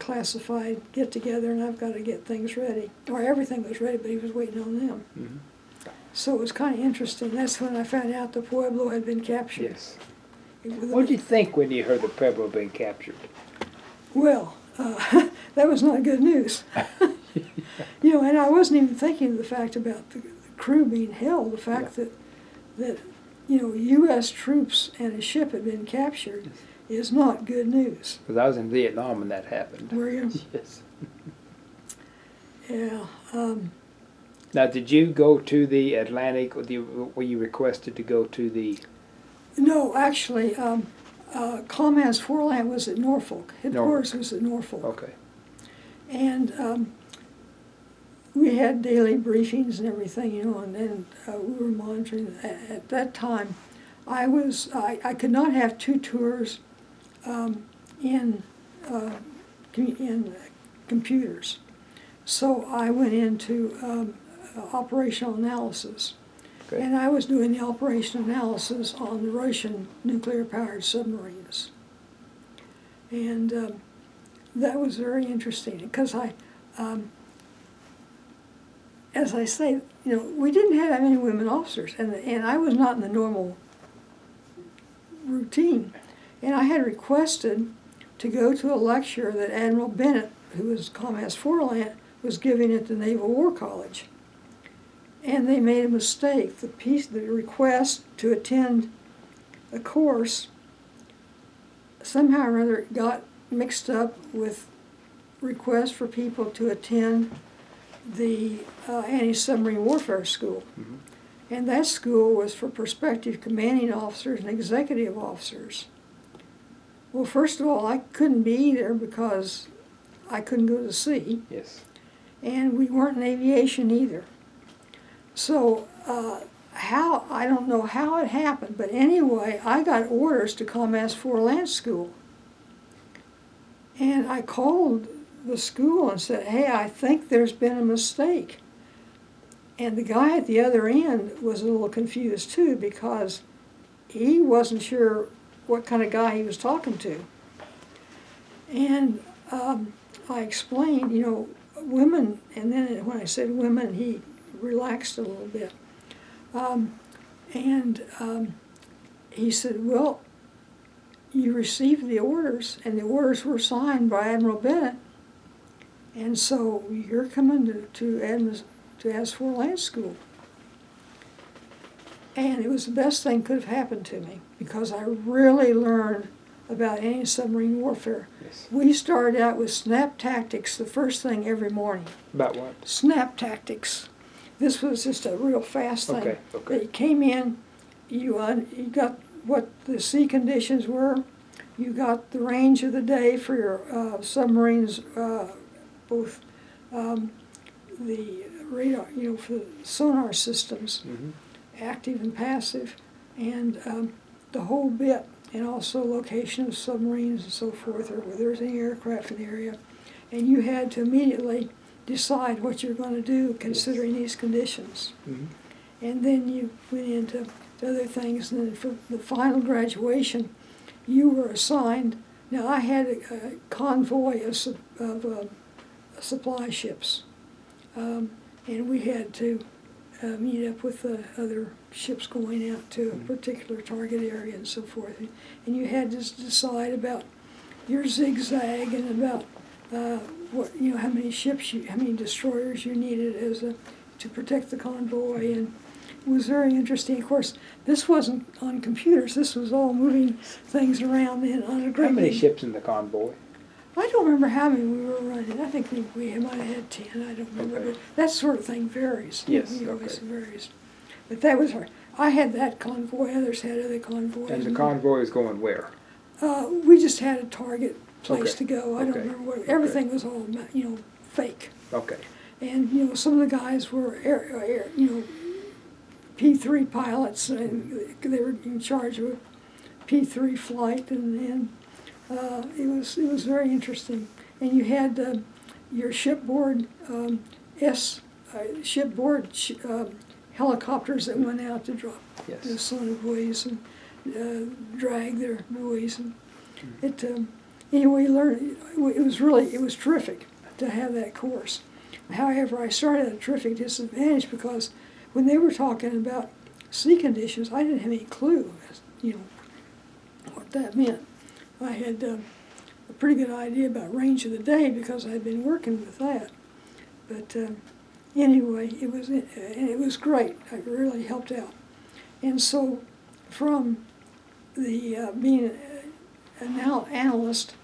classified get-together, and I've got to get things ready." Or everything was ready, but he was waiting on them. So it was kind of interesting. That's when I found out the Pueblo had been captured. Yes. What did you think when you heard the Preble being captured? Well, that was not good news. And I wasn't even thinking of the fact about the crew being held. The fact that U.S. troops and a ship had been captured is not good news. Because I was in Vietnam when that happened. Were you? Yes. Yeah. Now, did you go to the Atlantic? Were you requested to go to the? No, actually, Command's Foreland was at Norfolk. Headquarters was at Norfolk. Okay. And we had daily briefings and everything, and then we were monitoring. At that time, I could not have two tours in computers, so I went into operational analysis. Okay. And I was doing the operational analysis on the Russian nuclear-powered submarines. And that was very interesting because as I say, we didn't have that many women officers, and I was not in the normal routine. And I had requested to go to a lecture that Admiral Bennett, who was Command's Foreland, was giving at the Naval War College. And they made a mistake. The request to attend a course somehow or other got mixed up with requests for people to attend the anti-submarine warfare school. Mm-hmm. And that school was for prospective commanding officers and executive officers. Well, first of all, I couldn't be there because I couldn't go to sea. Yes. And we weren't in aviation either. So I don't know how it happened, but anyway, I got orders to Command's Foreland School. And I called the school and said, hey, I think there's been a mistake. And the guy at the other end was a little confused too, because he wasn't sure what kind of guy he was talking to. And I explained, women, and then when I said women, he relaxed a little bit. He said, well, you received the orders, and the orders were signed by Admiral Bennett, and so you're coming to AS Foreland School. And it was the best thing could have happened to me, because I really learned about anti-submarine warfare. Yes. We started out with snap tactics the first thing every morning. About what? Snap tactics. This was just a real fast thing. Okay. Okay. You came in, you got what the sea conditions were, you got the range of the day for your submarines, both the radar, for the sonar systems, Mm-hmm. active and passive, and the whole bit, and also location of submarines and so forth, or whether there's any aircraft in the area. And you had to immediately decide what you're going to do considering these conditions. Mm-hmm. And then you went into other things, and then for the final graduation, you were assigned. Now, I had a convoy of supply ships, and we had to meet up with the other ships going out to a particular target area and so forth. And you had to decide about your zigzag and about what how many ships, how many destroyers you needed to protect the convoy, and it was very interesting. Of course, this wasn't on computers. This was all moving things around on a great. How many ships in the convoy? I don't remember how many we were running. I think we might have had 10. I don't remember. Okay. But that sort of thing varies. Yes, It always okay. varies. But that was hard. I had that convoy. Others had other convoys. And the convoy is going where? We just had a target place Okay. to go. I don't Okay. remember what. Everything was all fake. Okay. And some of the guys were P3 pilots, and they were in charge of a P3 flight, and it was very interesting. And you had your shipboard helicopters that went out to drop Yes. the sonobuoys and drag their buoys, and it anyway, learned. It was terrific to have that course. However, I started at a terrific disadvantage because when they were talking about sea conditions, I didn't have any clue, what that meant. I had a pretty good idea about range of the day because I'd been working with that. But anyway, it was great. It really helped out. And so from the being an analyst,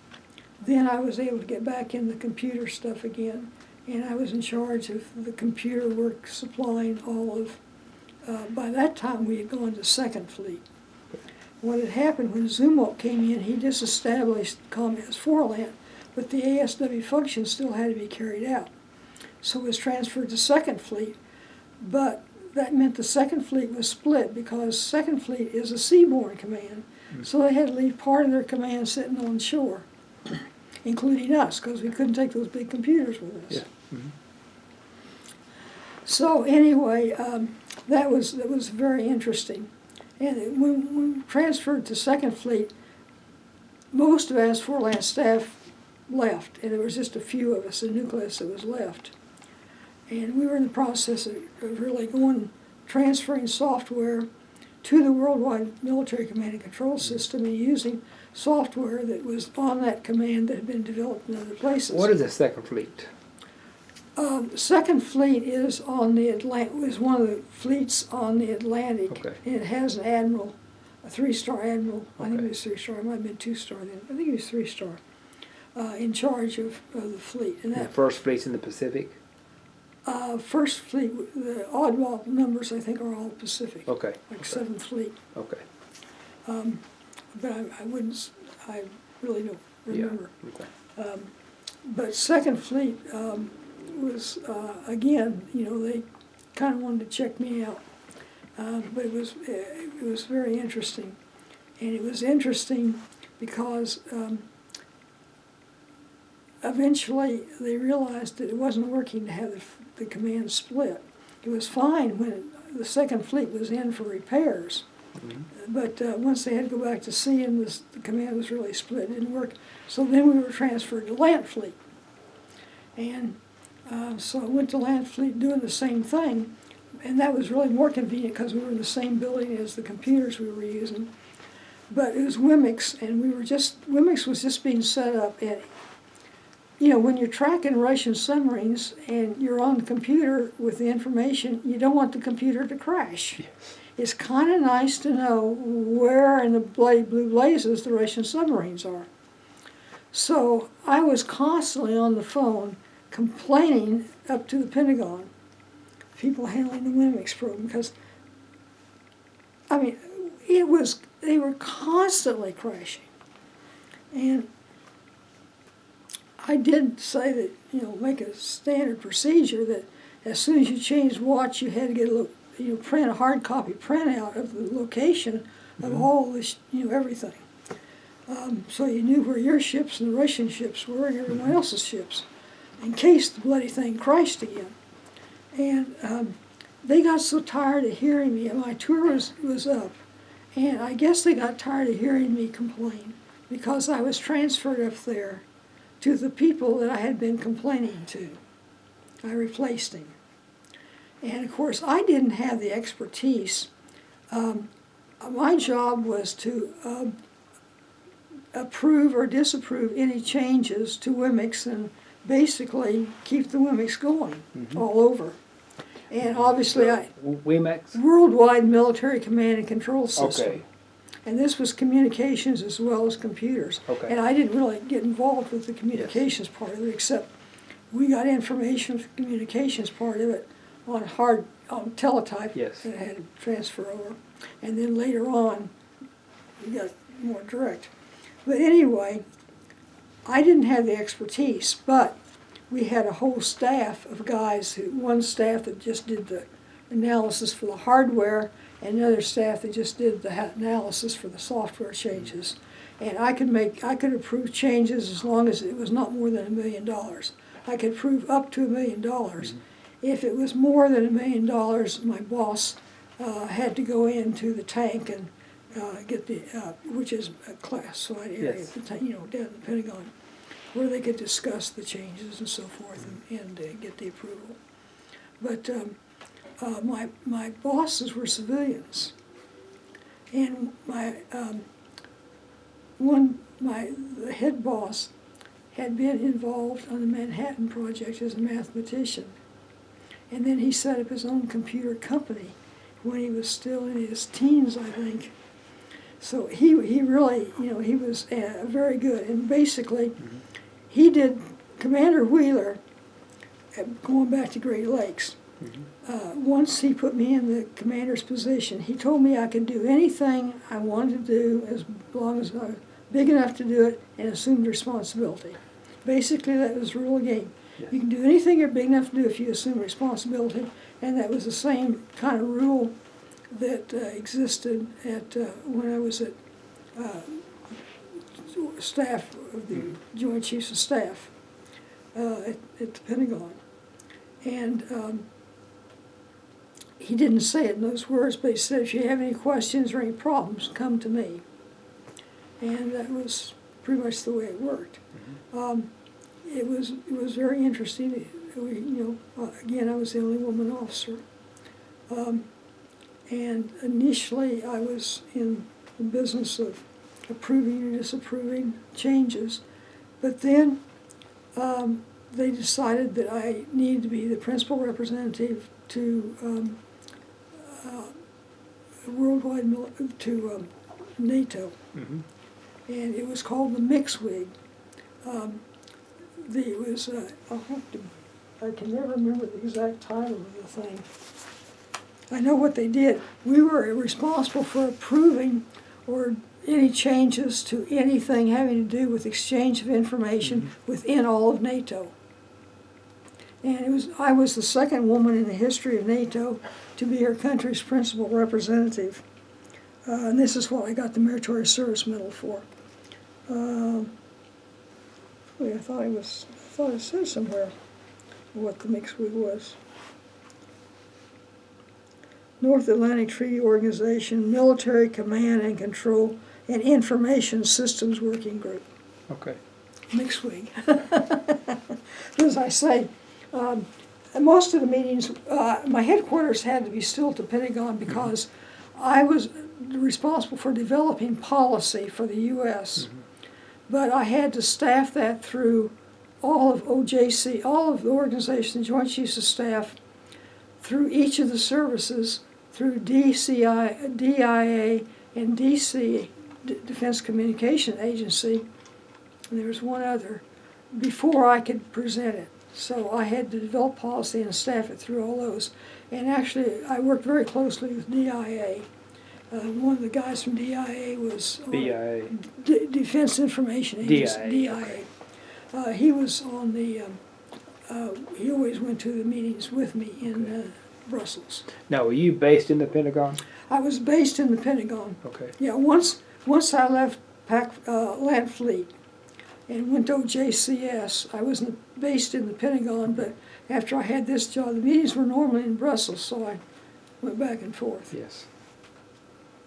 then I was able to get back in the computer stuff again, and I was in charge of the computer work supplying all of, by that time we had gone to Second Fleet. What had happened when Zumwalt came in, he disestablished Comments Forland, but the ASW function still had to be carried out. So it was transferred to Second Fleet, but that meant the Second Fleet was split because Second Fleet is a seaborne command, so they had to leave part of their command sitting on shore, including us, because we couldn't take those big computers with us. Yeah. Mm-hmm. So anyway, that was very interesting. And when we transferred to Second Fleet, most of us Forland staff left, and there was just a few of us, a nucleus that was left. And we were in the process of really transferring software to the Worldwide Military Command and Control System and using software that was on that command that had been developed in other places. What is the Second Fleet? Second Fleet is on the is one of the fleets on the Atlantic. Okay. And it has an admiral, a 3-star admiral. I think Okay. it was 3-star. It might have been 2-star then. I think it was 3-star. In charge of the fleet. And The that First Fleet's in the Pacific? First Fleet, the oddball numbers I think are all Pacific. Okay. Like Okay. Seventh Fleet. Okay. But I really don't remember. Yeah. Okay. But Second Fleet was, again, they kind of wanted to check me out. But it was very interesting. And it was interesting because eventually they realized that it wasn't working to have the command split. It was fine when the Second Fleet was in for repairs. Mm-hmm. But once they had to go back to sea and the command was really split, it didn't work. So then we were transferred to Land Fleet. And so I went to Land Fleet doing the same thing. And that was really more convenient because we were in the same building as the computers we were using. But it was WMIX, and WMIX was just being set up. And, when you're tracking Russian submarines and you're on the computer with the information, you don't want the computer to crash. Yes. It's kind of nice to know where in the bloody blue blazes the Russian submarines are. So I was constantly on the phone complaining up to the Pentagon, people handling the WMIX program, because, they were constantly crashing. And I did say that, make a standard procedure that as soon as you changed watch, you had to get print a hard copy printout of the location of all this, everything. So you knew where your ships and the Russian ships were and everyone else's ships, in case the bloody thing crashed again. And they got so tired of hearing me, and my tour was up, and I guess they got tired of hearing me complain because I was transferred up there to the people that I had been complaining to. I replaced him. And of course, I didn't have the expertise. My job was to approve or disapprove any changes to WMIX and basically keep the WMIX going all over. And obviously, WMIX? Worldwide Military Command and Control System. Okay. And this was communications as well as computers. Okay. And I didn't really get involved with the communications part of it, except we got information from the communications part of it on teletype Yes. that I had to transfer over. And then later on, we got more direct. But anyway, I didn't have the expertise, but we had a whole staff of guys, one staff that just did the analysis for the hardware, and another staff that just did the analysis for the software changes. And I could approve changes as long as it was not more than $1 million. I could approve up to $1 million. If it was more than $1 million, my boss had to go into the tank and get the, which is a classified area, Yes. down in the Pentagon, where they could discuss the changes and so forth and get the approval. But my bosses were civilians, and the head boss had been involved on the Manhattan Project as a mathematician. And then he set up his own computer company when he was still in his teens, I think. So he really, he was very good. And basically, he did Commander Wheeler, going back to Great Lakes. Once he put me in the commander's position, he told me I could do anything I wanted to do as long as I was big enough to do it and assumed responsibility. Basically, that was the rule of the game. Yes. You can do anything you're big enough to do if you assume responsibility, and that was the same kind of rule that existed at when I was at staff of the Joint Chiefs of Staff at the Pentagon. And he didn't say it in those words, but he said, if you have any questions or any problems, come to me. And that was pretty much the way it worked. It was very interesting. Again, I was the only woman officer. And initially, I was in the business of approving or disapproving changes. But then they decided that I needed to be the principal representative to NATO. And it was called the MixWig. I can never remember the exact title of the thing. I know what they did. We were responsible for approving or any changes to anything having to do with exchange of information within all of NATO. And I was the second woman in the history of NATO to be her country's principal representative. And this is what I got the Meritorious Service Medal for. I thought it said somewhere what the MixWig was. North Atlantic Treaty Organization, Military Command and Control and Information Systems Working Group. Okay. MixWig. As I say, most of the meetings, my headquarters had to be still at the Pentagon because I was responsible for developing policy for the U.S., but I had to staff that through all of OJC, all of the organizations, Joint Chiefs of Staff, through each of the services, through DCI, DIA, and DC, Defense Communication Agency, and there was one other, before I could present it. So I had to develop policy and staff it through all those. And actually, I worked very closely with DIA. One of the guys from DIA was BIA. Defense Information Agency, DIA. DIA. He was on the, he always went to the meetings with me in Brussels. Now, were you based in the Pentagon? I was based in the Pentagon. Okay. Yeah, once I left Land Fleet and went to OJCS, I was based in the Pentagon, but after I had this job, the meetings were normally in Brussels, so I went back and forth. Yes.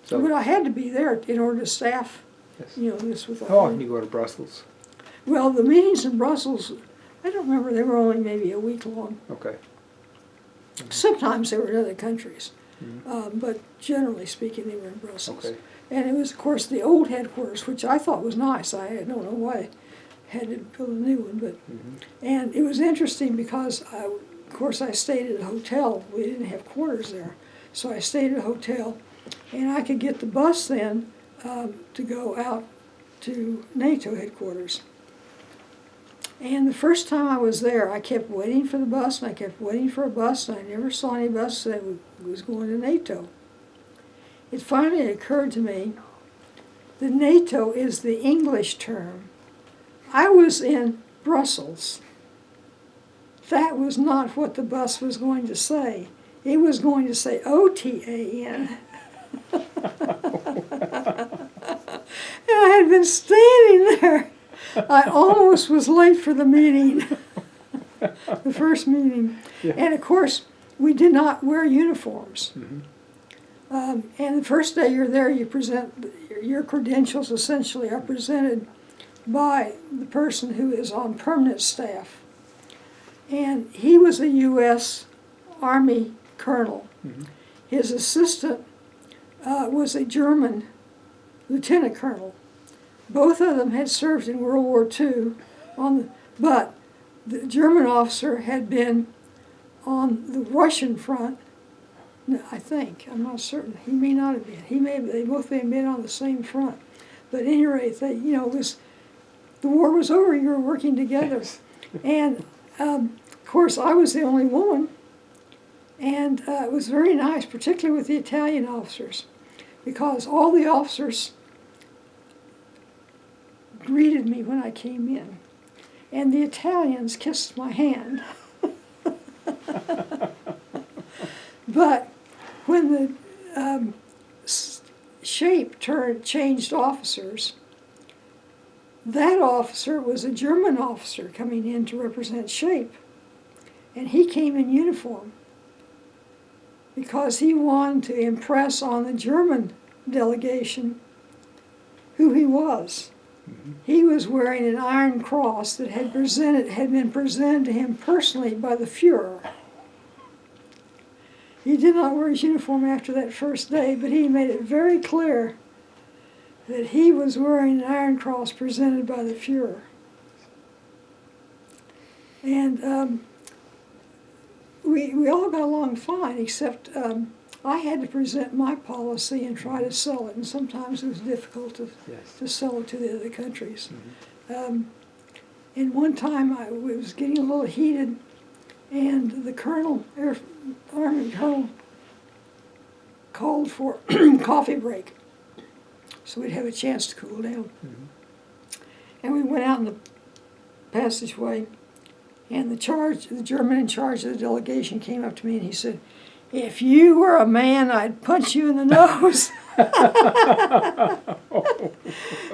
But I had to be there in order to staff, yes. This with all. How often do you go to Brussels? Well, the meetings in Brussels, I don't remember, they were only maybe a week long. Okay. Sometimes they were in other countries, but generally speaking, they were in Brussels. Okay. And it was, of course, the old headquarters, which I thought was nice. I don't know why I had to build a new one, but and it was interesting because, of course, I stayed at a hotel. We didn't have quarters there, so I stayed at a hotel, and I could get the bus then to go out to NATO headquarters. And the first time I was there, I kept waiting for the bus, and I kept waiting for a bus, and I never saw any bus that was going to NATO. It finally occurred to me that NATO is the English term. I was in Brussels. That was not what the bus was going to say. It was going to say OTAN. And I had been standing there. I almost was late for the meeting, the first meeting. Yeah. And of course, we did not wear uniforms. And the first day you're there, you present your credentials, essentially are presented by the person who is on permanent staff. And he was a U.S. Army colonel. His assistant was a German lieutenant colonel. Both of them had served in World War II, but the German officer had been on the Russian front. No, I think, I'm not certain. He may not have been. They both may have been on the same front. But at any rate, the war was over. You were working together, and of course, I was the only woman, and it was very nice, particularly with the Italian officers, because all the officers greeted me when I came in, and the Italians kissed my hand. But when the SHAPE changed officers, that officer was a German officer coming in to represent SHAPE, and he came in uniform because he wanted to impress on the German delegation who he was. Mm-hmm. He was wearing an Iron Cross that had been presented to him personally by the Fuhrer. He did not wear his uniform after that first day, but he made it very clear that he was wearing an Iron Cross presented by the Fuhrer. And we all got along fine, except I had to present my policy and try to sell it, and sometimes it was difficult to sell it to the other countries. Mm-hmm. And one time it was getting a little heated, and the Army colonel called for coffee break, so we'd have a chance to cool down. Mm-hmm. And we went out in the passageway, and the German in charge of the delegation came up to me and he said, "If you were a man, I'd punch you in the nose." And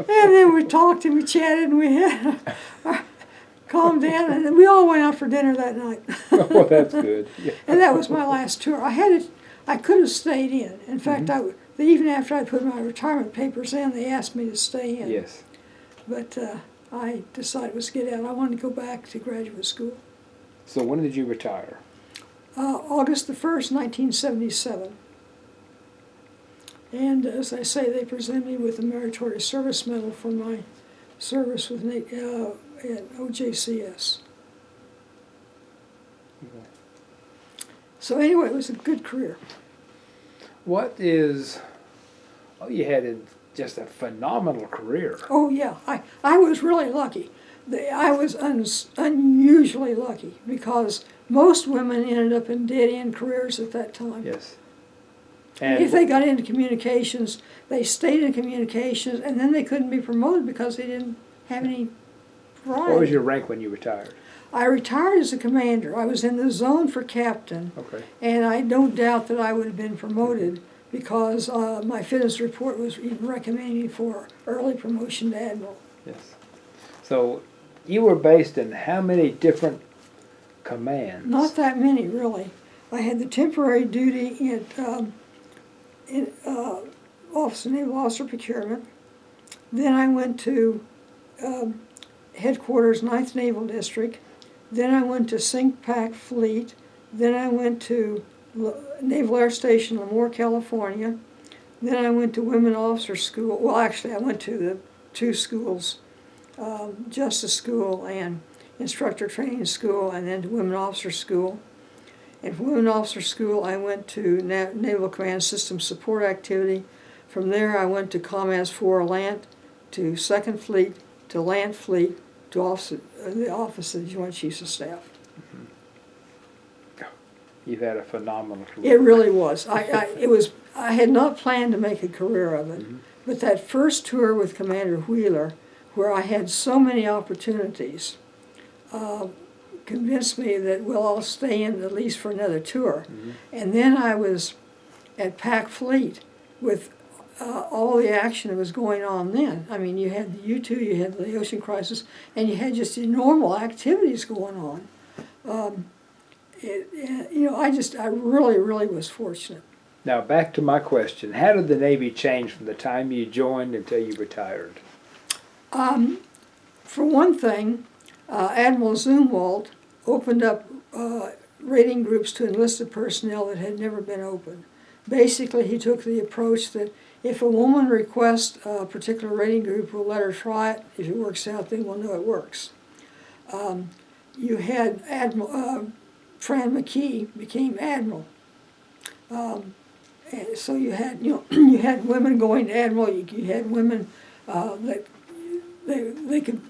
then we talked and we chatted and we had calmed down, and we all went out for dinner that night. Oh, that's good. Yeah. And that was my last tour. I could have stayed in. In fact, mm-hmm. Even after I put my retirement papers in, they asked me to stay in. Yes. But I decided to get out. I wanted to go back to graduate school. So when did you retire? August the 1st, 1977. And as I say, they presented me with the Meritorious Service Medal for my service with at OJCS. Okay. So anyway, it was a good career. You had just a phenomenal career. Oh yeah, I was really lucky. I was unusually lucky because most women ended up in dead-end careers at that time. Yes. And if they got into communications, they stayed in communications, and then they couldn't be promoted because they didn't have any variety. What was your rank when you retired? I retired as a commander. I was in the zone for captain. Okay. And I don't doubt that I would have been promoted because my fitness report was even recommending me for early promotion to admiral. Yes. So you were based in how many different commands? Not that many, really. I had the temporary duty in Office of Naval Officer Procurement. Then I went to headquarters, 9th Naval District. Then I went to CINCPAC Fleet. Then I went to Naval Air Station, Lemoore, California. Then I went to Women Officer School. Well, actually, I went to the two schools, Justice School and Instructor Training School, and then to Women Officer School. And from Women Officer School, I went to Naval Command System Support Activity. From there, I went to COMAS 4 Land, to 2nd Fleet, to Land Fleet, to the Office of the Joint Chiefs of Staff. Mm-hmm. You've had a phenomenal career. It really was. I had not planned to make a career of it, mm-hmm. but that first tour with Commander Wheeler, where I had so many opportunities, convinced me that, well, I'll stay in at least for another tour. Mm-hmm. And then I was at PAC Fleet with all the action that was going on then. I mean, you had the U-2, you had the ocean crisis, and you had just normal activities going on. I really, really was fortunate. Now, back to my question. How did the Navy change from the time you joined until you retired? For one thing, Admiral Zumwalt opened up rating groups to enlisted personnel that had never been opened. Basically, he took the approach that If a woman requests a particular rating group, we'll let her try it. If it works out, then we'll know it works. You had Admiral Fran McKee became admiral. And so you had you had women going to admiral. You had women that they could,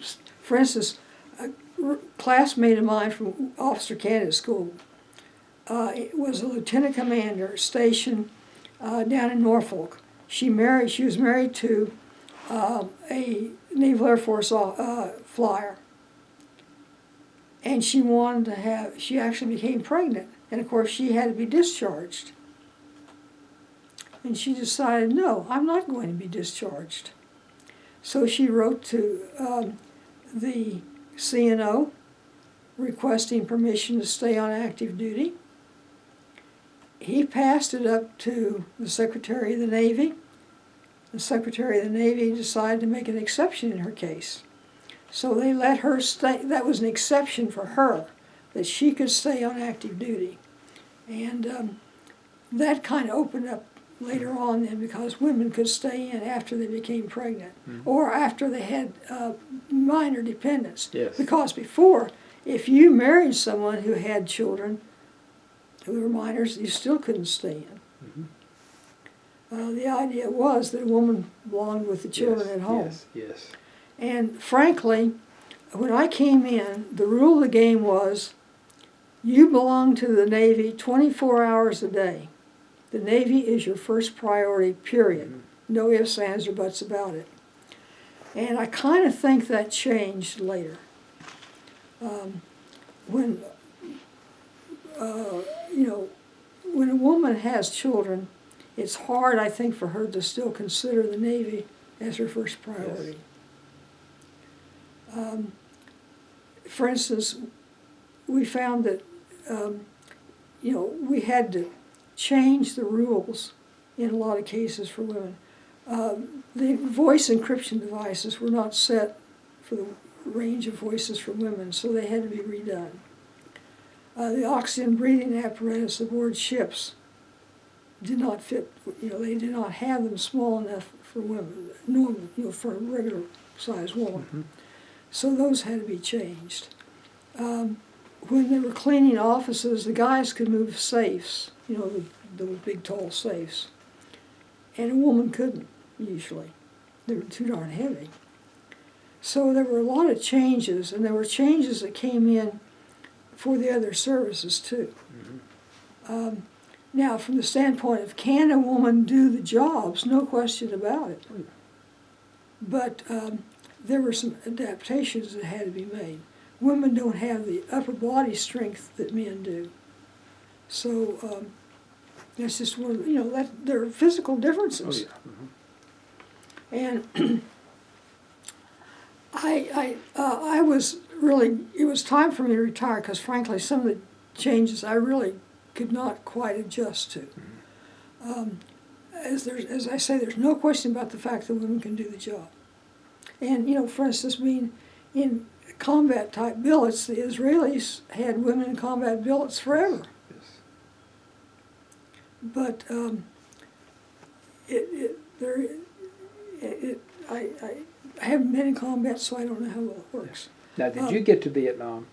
for instance, a classmate of mine from officer candidate school was a lieutenant commander stationed down in Norfolk. She was married to a Naval Air Force flyer, and she wanted to have. She actually became pregnant, and of course she had to be discharged. And she decided, no, I'm not going to be discharged. So she wrote to the CNO requesting permission to stay on active duty. He passed it up to the Secretary of the Navy. The Secretary of the Navy decided to make an exception in her case. So they let her stay. That was an exception for her, that she could stay on active duty. And that kind of opened up later on then, because women could stay in after they became pregnant or after they had minor dependents. Yes. Because before, if you married someone who had children who were minors, you still couldn't stay in. The idea was that a woman belonged with the children at home. Yes. And frankly, when I came in, the rule of the game was you belong to the Navy 24 hours a day. The Navy is your first priority, period. No ifs, ands, or buts about it. And I kind of think that changed later. When when a woman has children, it's hard, I think, for her to still consider the Navy as her first priority. Yes. For instance, we found that we had to change the rules in a lot of cases for women. The voice encryption devices were not set for the range of voices for women, so they had to be redone. The oxygen breathing apparatus aboard ships did not fit. They did not have them small enough for women, normal, for a regular sized woman. So those had to be changed. When they were cleaning offices, the guys could move safes, the big tall safes, and a woman couldn't usually. They were too darn heavy. So there were a lot of changes, and there were changes that came in for the other services too. Now, from the standpoint of can a woman do the jobs, no question about it. But there were some adaptations that had to be made. Women don't have the upper body strength that men do. So that's just one, that there are physical differences. And I was really, it was time for me to retire because frankly some of the changes I really could not quite adjust to. As I say, there's no question about the fact that women can do the job. And for instance, being in combat type billets, the Israelis had women in combat billets forever. But I haven't been in combat, so I don't know how well it works. Now, did you get to Vietnam?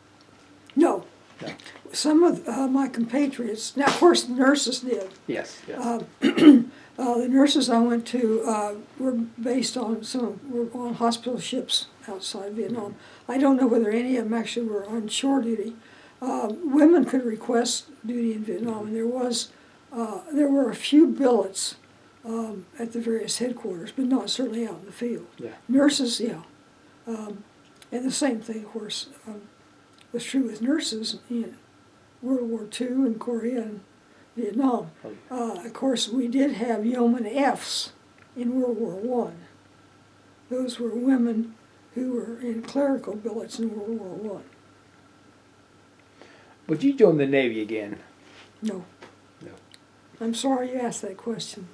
No. Some of my compatriots, now of course the nurses did. Yes. The nurses I went to were based on were on hospital ships outside Vietnam. I don't know whether any of them actually were on shore duty. Women could request duty in Vietnam, and there were a few billets at the various headquarters, but not certainly out in the field. Nurses, and the same thing, of course, was true with nurses in World War II and Korea and Vietnam. Of course, we did have yeoman Fs in World War I. Those were women who were in clerical billets in World War I. Would you join the Navy again? No. I'm sorry you asked that question.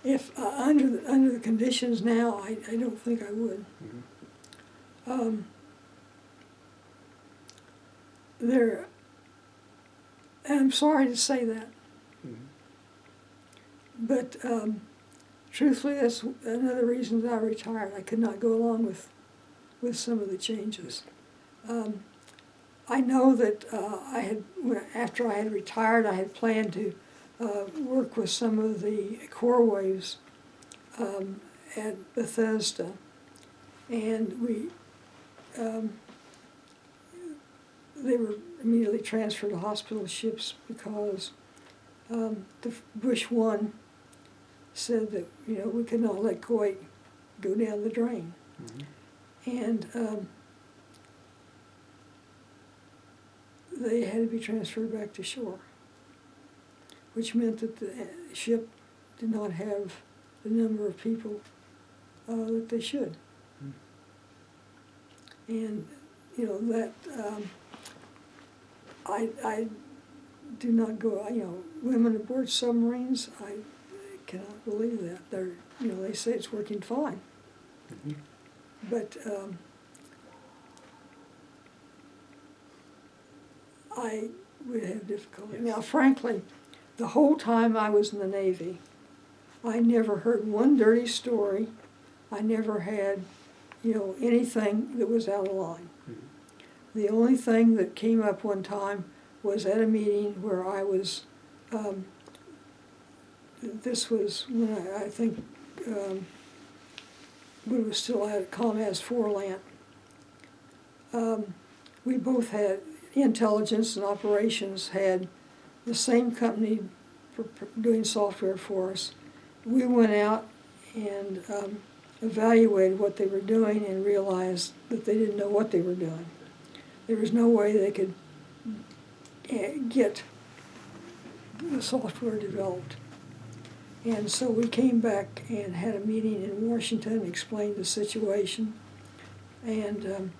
If under the conditions now, I don't think I would. I'm sorry to say that, but truthfully, that's another reason that I retired. I could not go along with some of the changes. I know that after I had retired, I had planned to work with some of the core waves at Bethesda, and they were immediately transferred to hospital ships because the Bush 1 said that we could not let Kuwait go down the drain, and they had to be transferred back to shore, which meant that the ship did not have the number of people that they should. And that I do not go. Women aboard submarines, I cannot believe that. They say it's working fine, but I would have difficulty. Yes. Now, frankly, the whole time I was in the Navy, I never heard one dirty story. I never had, anything that was out of line. The only thing that came up one time was at a meeting where I was, this was when I think we were still at COMAS Forland. We both had, intelligence and operations had the same company doing software for us. We went out and evaluated what they were doing and realized that they didn't know what they were doing. There was no way they could get the software developed. And so we came back and had a meeting in Washington and explained the situation. And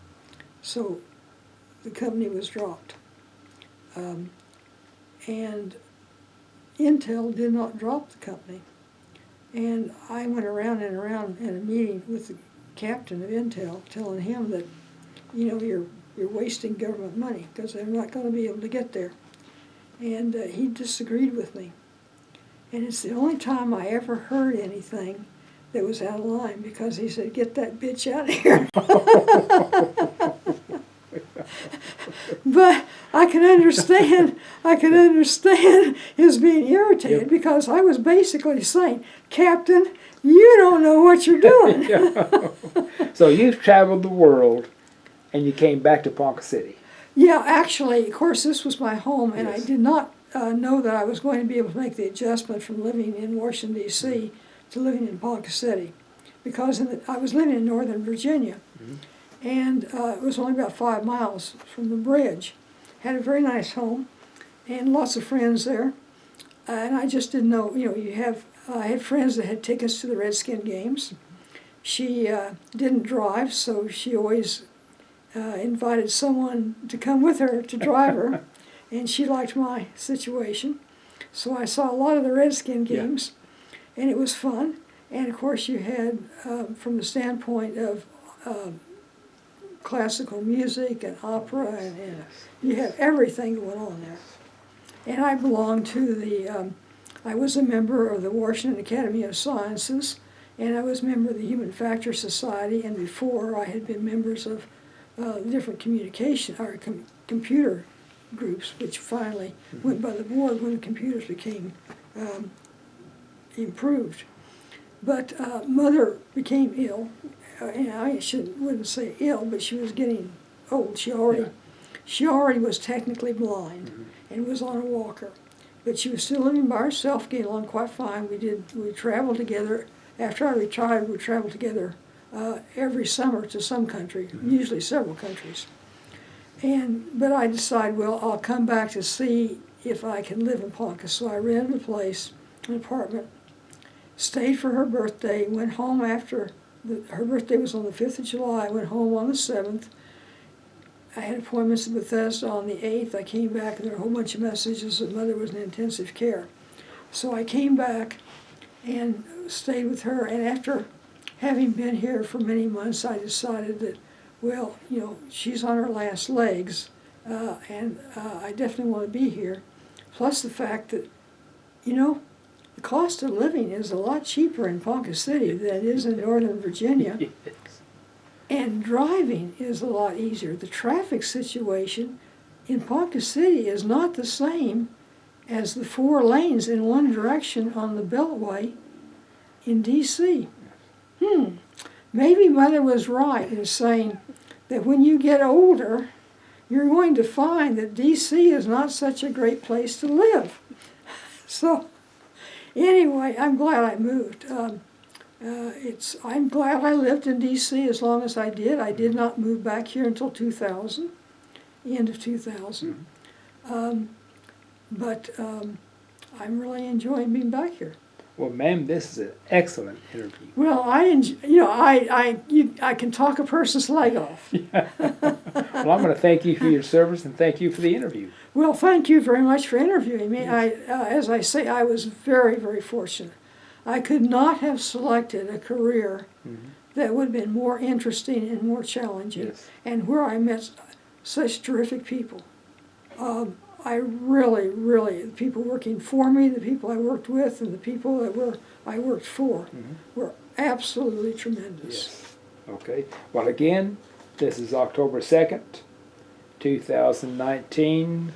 so the company was dropped. And Intel did not drop the company. And I went around and around in a meeting with the captain of Intel, telling him that, you're wasting government money because they're not going to be able to get there. And he disagreed with me. And it's the only time I ever heard anything that was out of line, because he said, "Get that bitch out of here." But I can understand his being irritated, because I was basically saying, "Captain, you don't know what you're doing." So you've traveled the world, and you came back to Ponca City. Yeah, actually, of course, this was my home, and Yes. I did not know that I was going to be able to make the adjustment from living in Washington, D.C. to living in Ponca City, because I was living in Northern Virginia, and it was only about 5 miles from the bridge. Had a very nice home, and lots of friends there, and I just didn't know, I had friends that had tickets to the Redskin games. She didn't drive, so she always invited someone to come with her to drive her, and she liked my situation. So I saw a lot of the Redskin games, and it was fun. And of course you had, from the standpoint of classical music and opera, and you had everything going on there. And I belonged to I was a member of the Washington Academy of Sciences, and I was a member of the Human Factors Society, and before I had been members of different computer groups, which finally went by the board when the computers became improved. But Mother became ill, and I wouldn't say ill, but she was getting old. She already was technically blind and was on a walker, but she was still living by herself, getting along quite fine. We traveled together. After I retired, we traveled together every summer to some country, usually several countries. But I decided, well, I'll come back to see if I can live in Ponca. So I rented a place, an apartment, stayed for her birthday, went home after, her birthday was on the 5th of July, I went home on the 7th. I had appointments in Bethesda on the 8th. I came back, and there were a whole bunch of messages that Mother was in intensive care. So I came back and stayed with her, and after having been here for many months, I decided that, well, she's on her last legs, and I definitely want to be here. Plus the fact that, the cost of living is a lot cheaper in Ponca City than it is in Northern Virginia. Yes. And driving is a lot easier. The traffic situation in Ponca City is not the same as the 4 lanes in one direction on the Beltway in D.C. Maybe Mother was right in saying that when you get older, you're going to find that D.C. is not such a great place to live. So, anyway, I'm glad I moved. I'm glad I lived in D.C. as long as I did. I did not move back here until 2000, end of 2000. But I'm really enjoying being back here. Well, ma'am, this is an excellent interview. Well, I can talk a person's leg off. Well, I'm going to thank you for your service and thank you for the interview. Well, thank you very much for interviewing me. As I say, I was very, very fortunate. I could not have selected a career that would have been more interesting and more challenging, Yes. and where I met such terrific people. I really, really, the people working for me, the people I worked with, and the people that I worked for were absolutely tremendous. Yes. Okay. Well, again, this is October 2nd, 2019.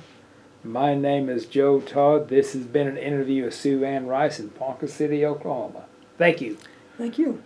My name is Joe Todd. This has been an interview with Sue Ann Rice in Ponca City, Oklahoma. Thank you. Thank you.